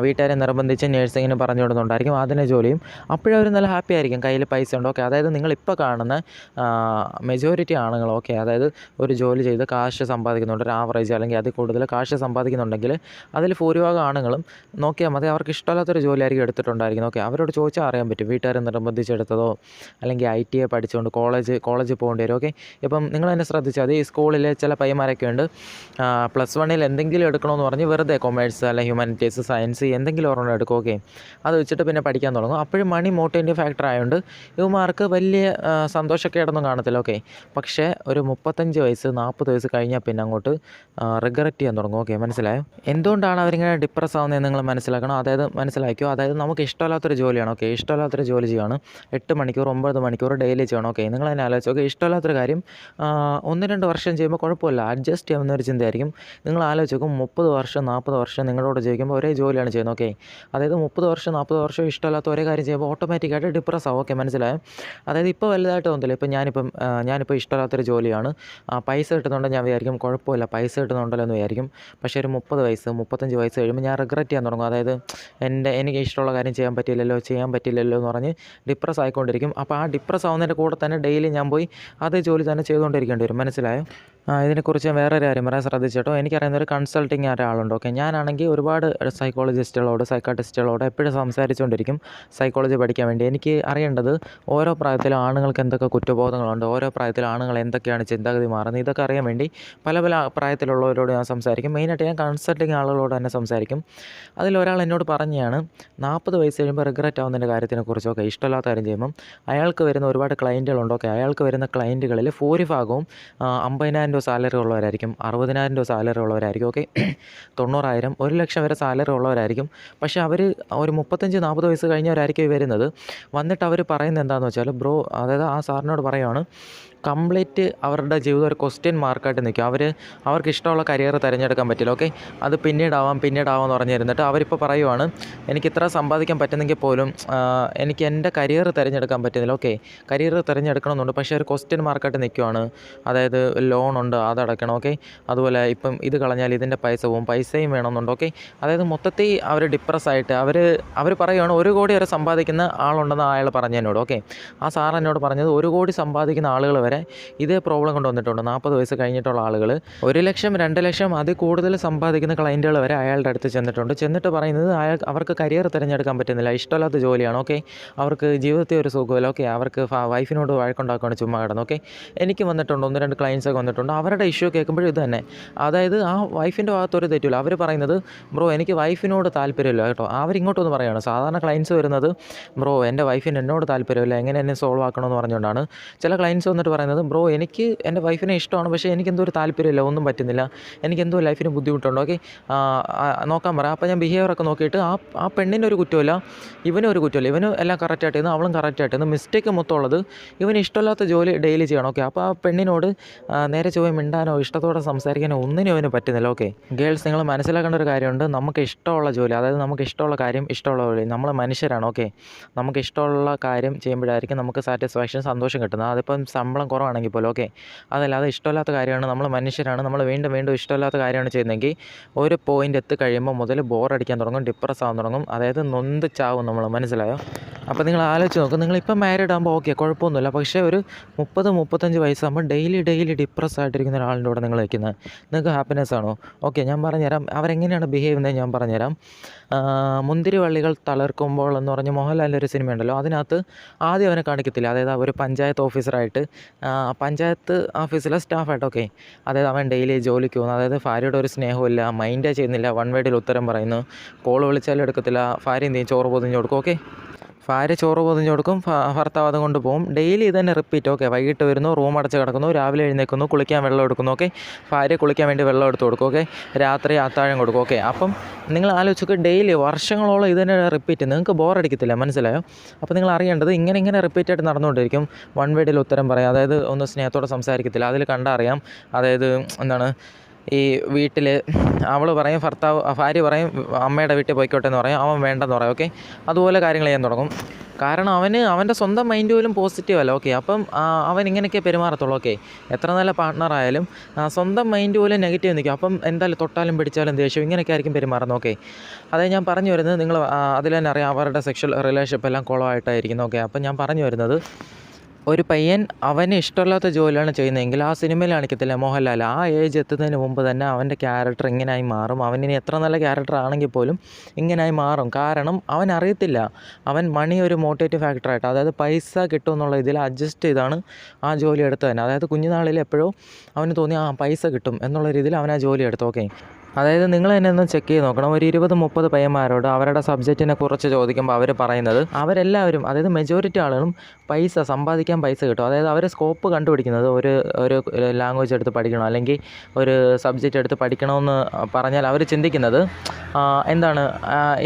വീട്ടുകാരെ നിർബന്ധിച്ച് നേഴ്സിങ്ങിന് പറഞ്ഞു കൊടുക്കുന്നുണ്ടായിരിക്കും, അതിൻ്റെ ജോലിയും. അപ്പോഴവർ നല്ല ഹാപ്പി ആയിരിക്കും, കയ്യിൽ പൈസ ഉണ്ട്. ഓക്കെ, അതായത് നിങ്ങളിപ്പോൾ കാണുന്ന മെജോറിറ്റി ആണുങ്ങൾ, ഓക്കെ, അതായത് ഒരു ജോലി ചെയ്ത് കാശ് സമ്പാദിക്കുന്നുണ്ട്, ഒരു ആവറേജ് അല്ലെങ്കിൽ അതിൽ കൂടുതൽ കാശ് സമ്പാദിക്കുന്നുണ്ടെങ്കിൽ അതിൽ ഭൂരിഭാഗം ആണുങ്ങളും നോക്കിയാൽ മതി, അവർക്ക് ഇഷ്ടമില്ലാത്തൊരു ജോലിയായിരിക്കും എടുത്തിട്ടുണ്ടായിരിക്കുന്നത്. ഓക്കെ, അവരോട് ചോദിച്ചാൽ അറിയാൻ പറ്റും, വീട്ടുകാർ നിർബന്ധിച്ചെടുത്തതോ അല്ലെങ്കിൽ ITI പഠിച്ചുകൊണ്ട് കോളേജ് പോകേണ്ടി വരും. ഓക്കെ, ഇപ്പം നിങ്ങൾ തന്നെ ശ്രദ്ധിച്ചാൽ മതി, ഈ സ്കൂളിൽ ചില പയ്യന്മാരൊക്കെ ഉണ്ട്, +1 എന്തെങ്കിലും എടുക്കണമെന്ന് പറഞ്ഞ് വെറുതെ കൊമേഴ്സ് അല്ലെങ്കിൽ ഹ്യൂമാനിറ്റീസ്, സയൻസ് എന്തെങ്കിലും ഒരെണ്ണം എടുക്കും. ഓക്കെ, അത് വെച്ചിട്ട് പിന്നെ പഠിക്കാൻ തുടങ്ങും. അപ്പോഴും മണി മോട്ടിവേറ്റിംഗ് ഫാക്ടർ ആയതുകൊണ്ട് ഇവന്മാർക്ക് വലിയ സന്തോഷക്കേടൊന്നും കാണത്തില്ല. ഓക്കെ, പക്ഷേ ഒരു 35 വയസ്സ് 40 വയസ്സ് കഴിഞ്ഞാൽ പിന്നെ അങ്ങോട്ട് റിഗ്രറ്റ് ചെയ്യാൻ തുടങ്ങും. ഓക്കെ, മനസ്സിലായോ? എന്തുകൊണ്ടാണ് അവരിങ്ങനെ ഡിപ്രസ് ആവുന്നത് നിങ്ങൾ മനസ്സിലാക്കണം. മനസ്സിലാക്കിയോ. നമുക്ക് ഇഷ്ടമില്ലാത്തൊരു ജോലിയാണ്. ഓക്കെ, ഇഷ്ടമില്ലാത്തൊരു ജോലി ചെയ്യുകയാണ്. 8 മണിക്കൂർ 9 മണിക്കൂർ ഡെയിലി ചെയ്യണം. ഓക്കെ, നിങ്ങൾ തന്നെ ആലോചിച്ച് നോക്കുക. ഇഷ്ടമില്ലാത്തൊരു കാര്യം 1-2 വർഷം ചെയ്യുമ്പോൾ കുഴപ്പമില്ല, അഡ്ജസ്റ്റ് ചെയ്യാവുന്നൊരു ചിന്തയായിരിക്കും. നിങ്ങൾ ആലോചിച്ച് നോക്കും, 30 വർഷം 40 വർഷം നിങ്ങളോട് ജീവിക്കുമ്പോൾ ഒരേ ജോലിയാണ് ചെയ്യുന്നത്. ഓക്കെ, 30 വർഷം 40 വർഷം ഇഷ്ടമില്ലാത്ത ഒരേ കാര്യം ചെയ്യുമ്പോൾ ഓട്ടോമാറ്റിക്കായിട്ട് ഡിപ്രസ് ആവും. ഓക്കെ, മനസ്സിലായോ? ഇപ്പോൾ വലുതായിട്ട് തോന്നില്ല. ഞാനിപ്പോൾ ഇഷ്ടമില്ലാത്തൊരു ജോലിയാണ്, പൈസ കിട്ടുന്നുണ്ടെങ്കിൽ ഞാൻ വിചാരിക്കും കുഴപ്പമില്ല, പൈസ കിട്ടുന്നുണ്ടല്ലോ എന്ന് വിചാരിക്കും. പക്ഷേ ഒരു 30 വയസ്സ് 35 വയസ്സ് കഴിയുമ്പോൾ ഞാൻ റിഗ്രറ്റ് ചെയ്യാൻ തുടങ്ങും. എനിക്ക് ഇഷ്ടമുള്ള കാര്യം ചെയ്യാൻ പറ്റില്ലല്ലോ എന്ന് പറഞ്ഞ് ഡിപ്രസ് ആയിക്കൊണ്ടിരിക്കും. അപ്പോൾ ആ ഡിപ്രസ് ആവുന്നതിൻ്റെ കൂടെ തന്നെ ഡെയിലി ഞാൻ പോയി അതേ ജോലി തന്നെ ചെയ്തുകൊണ്ടിരിക്കേണ്ടി വരും. മനസ്സിലായോ? ഇതിനെക്കുറിച്ച് വേറൊരു കാര്യം പറയാൻ ശ്രദ്ധിച്ചിട്ടോ. എനിക്കറിയുന്ന ഒരു കൺസൾട്ടിങ് ഒരാളുണ്ട്. ഓക്കെ, ഞാനാണെങ്കിൽ ഒരുപാട് സൈക്കോളജിസ്റ്റുകളോട് എപ്പോഴും സംസാരിച്ചുകൊണ്ടിരിക്കും സൈക്കോളജി പഠിക്കാൻ വേണ്ടി. എനിക്ക് അറിയേണ്ടത് ഓരോ പ്രായത്തിലും ആണുങ്ങൾക്ക് എന്തൊക്കെ കുറ്റബോധങ്ങളുണ്ട്, ഓരോ പ്രായത്തിലും ആണുങ്ങൾ എന്തൊക്കെയാണ് ചിന്താഗതി മാറുന്നത്, ഇതൊക്കെ അറിയാൻ വേണ്ടി പല പ്രായത്തിലുള്ളവരോട് ഞാൻ സംസാരിക്കും. മെയിനായിട്ട് ഞാൻ കൺസൾട്ടിങ് ആളുകളോട് തന്നെ സംസാരിക്കും. അതിലൊരാൾ എന്നോട് പറഞ്ഞതാണ് 40 വയസ്സ് കഴിയുമ്പോൾ റിഗ്രറ്റ് ആവുന്നതിൻ്റെ കാര്യത്തിനെക്കുറിച്ചൊക്കെ. ഇഷ്ടമില്ലാത്ത കാര്യം ചെയ്യുമ്പം അയാൾക്ക് വരുന്ന ഒരുപാട് ക്ലയൻറ്റുകളുണ്ട്. ഓക്കെ, അയാൾക്ക് വരുന്ന ക്ലയൻറ്റുകളിൽ ഭൂരിഭാഗവും 50,000 രൂപ സാലറി ഉള്ളവരായിരിക്കും, 60,000 രൂപ സാലറി ഉള്ളവരായിരിക്കും. ഓക്കെ, 90,000 1 ലക്ഷം വരെ സാലറി ഉള്ളവരായിരിക്കും. പക്ഷേ അവർ ഒരു 35-40 വയസ്സ് കഴിഞ്ഞവരായിരിക്കും വരുന്നത്. വന്നിട്ട് അവർ പറയുന്നത് എന്താണെന്ന് വെച്ചാൽ, ബ്രോ, ആ സാറിനോട് പറയുകയാണ്, കംപ്ലീറ്റ് അവരുടെ ജീവിതം ഒരു ക്വസ്റ്റ്യൻ മാർക്കായിട്ട് നിൽക്കും. അവർക്ക് ഇഷ്ടമുള്ള കരിയർ തിരഞ്ഞെടുക്കാൻ പറ്റില്ല. ഓക്കെ, അത് പിന്നീടാവാമെന്ന് പറഞ്ഞിരുന്നിട്ട് അവരിപ്പോൾ പറയുവാണ്, എനിക്ക് ഇത്ര സമ്പാദിക്കാൻ പറ്റുന്നെങ്കിൽ പോലും എനിക്ക് എൻ്റെ കരിയർ തിരഞ്ഞെടുക്കാൻ പറ്റുന്നില്ല. ഓക്കെ, കരിയർ തിരഞ്ഞെടുക്കണമെന്നുണ്ട്, പക്ഷേ ഒരു ക്വസ്റ്റ്യൻ മാർക്കായിട്ട് നിൽക്കുവാണ്. ലോണുണ്ട്, അതടയ്ക്കണം. ഓക്കെ, അതുപോലെ ഇപ്പം ഇത് കളഞ്ഞാൽ ഇതിൻ്റെ പൈസയും വേണമെന്നുണ്ട്. ഓക്കെ, മൊത്തത്തിൽ അവർ ഡിപ്രസ് ആയിട്ട് അവർ പറയുവാണ്, 1 കോടി വരെ സമ്പാദിക്കുന്ന ആളുണ്ടെന്ന് അയാൾ പറഞ്ഞു എന്നോട്. ഓക്കെ, ആ സാർ എന്നോട് പറഞ്ഞത് 1 കോടി സമ്പാദിക്കുന്ന ആളുകൾ വരെ ഇതേ പ്രോബ്ലം കൊണ്ടുവന്നിട്ടുണ്ട്. 40 വയസ്സ് കഴിഞ്ഞിട്ടുള്ള ആളുകൾ 1 ലക്ഷം 2 ലക്ഷം അതിൽ കൂടുതൽ സമ്പാദിക്കുന്ന ക്ലയൻറ്റുകൾ വരെ അയാളുടെ അടുത്ത് ചെന്നിട്ട് പറയുന്നത് അവർക്ക് കരിയർ തിരഞ്ഞെടുക്കാൻ പറ്റുന്നില്ല, ഇഷ്ടമില്ലാത്ത ജോലിയാണ്. ഓക്കെ, അവർക്ക് ജീവിതത്തിൽ ഒരു സുഖമില്ല. ഓക്കെ, അവർക്ക് വൈഫിനോട് വഴക്കുണ്ടാക്കുകയാണ് ചുമ്മാ കിടന്ന്. ഓക്കെ, എനിക്ക് വന്നിട്ടുണ്ട് 1-2 ക്ലയൻസൊക്കെ വന്നിട്ടുണ്ട്. അവരുടെ ഇഷ്യൂ കേൾക്കുമ്പോഴും ഇത് തന്നെ. ആ വൈഫിൻ്റെ ഭാഗത്തൊരു തെറ്റില്ല. അവർ പറയുന്നത്, ബ്രോ, എനിക്ക് വൈഫിനോട് താല്പര്യമില്ല കേട്ടോ. അവരിങ്ങോട്ടൊന്ന് പറയുകയാണ്. സാധാരണ ക്ലയൻസ് വരുന്നത്, ബ്രോ, എൻ്റെ വൈഫിന് എന്നോട് താല്പര്യമില്ല, എന്നെ സോൾവ് ആക്കണമെന്ന് പറഞ്ഞുകൊണ്ടാണ്. ചില ക്ലയൻസ് വന്നിട്ട് പറയുന്നത്, ബ്രോ, എനിക്ക് എൻ്റെ വൈഫിനെ ഇഷ്ടമാണ്, പക്ഷേ എനിക്കെന്തോ ഒരു താല്പര്യമില്ല, ഒന്നും പറ്റുന്നില്ല, എനിക്കെന്തോ ലൈഫിന് ബുദ്ധിമുട്ടുണ്ട്. ഓക്കെ, നോക്കാൻ പറയാം. അപ്പോൾ ഞാൻ ബിഹേവിയറൊക്കെ നോക്കിയിട്ട് ആ പെണ്ണിന് ഒരു കുറ്റമില്ല, ഇവനും ഒരു കുറ്റമില്ല, ഇവനും എല്ലാം കറക്റ്റായിട്ടിരുന്നു, അവളും കറക്റ്റായിട്ടിരുന്നു. മിസ്റ്റേക്ക് മൊത്തം ഉള്ളത് ഇവന് ഇഷ്ടമില്ലാത്ത ജോലി ഡെയിലി ചെയ്യണം. ഓക്കെ, അപ്പോൾ ആ പെണ്ണിനോട് നേരെ ചൊവ്വേ മിണ്ടാനോ ഇഷ്ടത്തോടെ സംസാരിക്കാനോ ഒന്നിനും അവന് പറ്റുന്നില്ല. ഓക്കെ, ഗേൾസ്, നിങ്ങൾ മനസ്സിലാക്കേണ്ട ഒരു കാര്യമുണ്ട്. നമുക്ക് ഇഷ്ടമുള്ള ജോലി, നമുക്ക് ഇഷ്ടമുള്ള കാര്യം, ഇഷ്ടമുള്ള ജോലി, നമ്മൾ മനുഷ്യരാണ്. ഓക്കെ, നമുക്ക് ഇഷ്ടമുള്ള കാര്യം ചെയ്യുമ്പോഴായിരിക്കും നമുക്ക് സാറ്റിസ്ഫാക്ഷൻ, സന്തോഷം കിട്ടുന്നത്. അതിപ്പം ശമ്പളം കുറവാണെങ്കിൽ പോലും. ഓക്കെ, അതല്ലാതെ ഇഷ്ടമില്ലാത്ത കാര്യമാണ്, നമ്മൾ മനുഷ്യരാണ്, നമ്മൾ വീണ്ടും ഇഷ്ടമില്ലാത്ത കാര്യമാണ് ചെയ്യുന്നതെങ്കിൽ ഒരു പോയിൻ്റ് എത്തിക്കഴിയുമ്പോൾ മുതൽ ബോറടിക്കാൻ തുടങ്ങും, ഡിപ്രസ് ആവാൻ തുടങ്ങും, നൊന്ത് ചാവും നമ്മൾ. മനസ്സിലായോ? അപ്പോൾ നിങ്ങൾ ആലോചിച്ച് നോക്കും, നിങ്ങളിപ്പോൾ മാരീഡ് ആകുമ്പോൾ ഓക്കെ, കുഴപ്പമൊന്നുമില്ല. പക്ഷേ ഒരു 30-35 വയസ്സാകുമ്പോൾ ഡെയിലി ഡിപ്രസ് ആയിട്ടിരിക്കുന്ന ഒരാളിൻ്റെ കൂടെ നിങ്ങൾ നിൽക്കുന്നത്, നിങ്ങൾക്ക് ഹാപ്പിനെസ് ആണോ? ഓക്കെ, ഞാൻ പറഞ്ഞുതരാം അവരെങ്ങനെയാണ് ബിഹേവ് ചെയ്യുന്നത്. ഞാൻ പറഞ്ഞുതരാം. മുന്തിരിവള്ളികൾ തളിർക്കുമ്പോൾ എന്ന് പറഞ്ഞ് മോഹൻലാലിൻ്റെ ഒരു സിനിമയുണ്ടല്ലോ, അതിനകത്ത് ആദ്യം അവനെ കാണിക്കത്തില്ല. ഒരു പഞ്ചായത്ത് ഓഫീസറായിട്ട്, പഞ്ചായത്ത് ഓഫീസിലെ സ്റ്റാഫായിട്ട്. ഓക്കെ, അവൻ ഡെയിലി ജോലിക്ക് പോകുന്നു. ഭാര്യയുടെ ഒരു സ്നേഹമില്ല, മൈൻഡേ ചെയ്യുന്നില്ല, 1 വേർഡിൽ ഉത്തരം പറയുന്നു, കോൾ വിളിച്ചാലും എടുക്കത്തില്ല, ഭാര്യ എന്ത് ചെയ്യും, ചോറ് പൊതിഞ്ഞ് കൊടുക്കും. ഓക്കെ, ഭാര്യ ചോറ് പൊതിഞ്ഞ് കൊടുക്കും, ഭർത്താവ് അത് കൊണ്ട് പോകും. ഡെയിലി ഇതന്നെ റിപ്പീറ്റ്. ഓക്കെ, വൈകിട്ട് വരുന്നു, റൂം അടച്ച് കിടക്കുന്നു, രാവിലെ എഴുന്നേൽക്കുന്നു, കുളിക്കാൻ വെള്ളം എടുക്കുന്നു. ഓക്കെ, ഭാര്യ കുളിക്കാൻ വേണ്ടി വെള്ളം എടുത്ത് കൊടുക്കും. ഓക്കെ, രാത്രി അത്താഴം കൊടുക്കും. ഓക്കെ, അപ്പം നിങ്ങൾ ആലോചിച്ചൊക്കെ ഡെയിലി വർഷങ്ങളോളം ഇതന്നെ റിപ്പീറ്റ്, നിങ്ങൾക്ക് ബോറടിക്കത്തില്ല. മനസ്സിലായോ? അപ്പോൾ നിങ്ങൾ അറിയേണ്ടത് ഇങ്ങനെ റിപ്പീറ്റ് ആയിട്ട് നടന്നുകൊണ്ടിരിക്കും. 1 വേർഡിൽ ഉത്തരം പറയാം, ഒന്ന് സ്നേഹത്തോടെ സംസാരിക്കത്തില്ല. അതിൽ കണ്ടറിയാം. എന്താണ്, ഈ വീട്ടിൽ അവൾ പറയും, ഭാര്യ പറയും അമ്മയുടെ വീട്ടിൽ പോയിക്കോട്ടെ എന്ന് പറയും, അവൻ വേണ്ടെന്ന് പറയും. ഓക്കെ, അതുപോലെ കാര്യങ്ങൾ ചെയ്യാൻ തുടങ്ങും. കാരണം അവൻ്റെ സ്വന്തം മൈൻഡ് പോലും പോസിറ്റീവ് അല്ല. ഓക്കെ, അപ്പം അവൻ ഇങ്ങനെയൊക്കെ പെരുമാറത്തുള്ളൂ. ഓക്കെ, എത്ര നല്ല പാർട്ട്ണറായാലും സ്വന്തം മൈൻഡ് പോലും നെഗറ്റീവ് നിൽക്കും. അപ്പം എന്തായാലും തൊട്ടാലും പിടിച്ചാലും ദേഷ്യം, ഇങ്ങനെയൊക്കെ ആയിരിക്കും പെരുമാറുന്നത്. ഓക്കെ, ഞാൻ പറഞ്ഞു വരുന്നത്, നിങ്ങൾ അതിൽ തന്നെ അറിയാം അവരുടെ സെക്ഷൽ റിലേഷൻഷിപ്പ് എല്ലാം കുളമായിട്ടായിരിക്കുന്നു. ഓക്കെ, അപ്പം ഞാൻ പറഞ്ഞു വരുന്നത്, ഒരു പയ്യൻ അവന് ഇഷ്ടമില്ലാത്ത ജോലിയാണ് ചെയ്യുന്നതെങ്കിൽ ആ സിനിമയിൽ കാണിക്കത്തില്ല മോഹൻലാൽ, ആ ഏജ് എത്തുന്നതിന് മുമ്പ് തന്നെ അവൻ്റെ ക്യാരക്ടർ ഇങ്ങനായി മാറും. അവനിനി എത്ര നല്ല ക്യാരക്ടർ ആണെങ്കിൽ പോലും ഇങ്ങനായി മാറും. കാരണം അവൻ അറിയത്തില്ല, അവൻ മണി ഒരു മോട്ടിവേറ്റീവ് ഫാക്ടറായിട്ട്, പൈസ കിട്ടും എന്നുള്ള ഇതിൽ അഡ്ജസ്റ്റ് ചെയ്താണ് ആ ജോലി എടുത്തത് തന്നെ. കുഞ്ഞുനാളിൽ എപ്പോഴോ അവന് തോന്നി പൈസ കിട്ടും എന്നുള്ള രീതിയിൽ അവൻ ആ ജോലി എടുത്തു. ഓക്കെ, അതായത് നിങ്ങൾ തന്നെ ഒന്ന് ചെക്ക് ചെയ്ത് നോക്കണം. ഒരു 20-30 പയ്യന്മാരോട് അവരുടെ സബ്ജക്റ്റിനെ കുറിച്ച് ചോദിക്കുമ്പോൾ അവർ പറയുന്നത് അവരെല്ലാവരും, അതായത് മെജോറിറ്റി ആളുകളും സമ്പാദിക്കാൻ പൈസ കിട്ടും. അതായത് അവർ സ്കോപ്പ് കണ്ടുപിടിക്കുന്നത് ഒരു ഒരു ലാംഗ്വേജ് എടുത്ത് പഠിക്കണം, അല്ലെങ്കിൽ ഒരു സബ്ജക്റ്റ് എടുത്ത് പഠിക്കണമെന്ന് പറഞ്ഞാൽ അവർ ചിന്തിക്കുന്നത് എന്താണ്,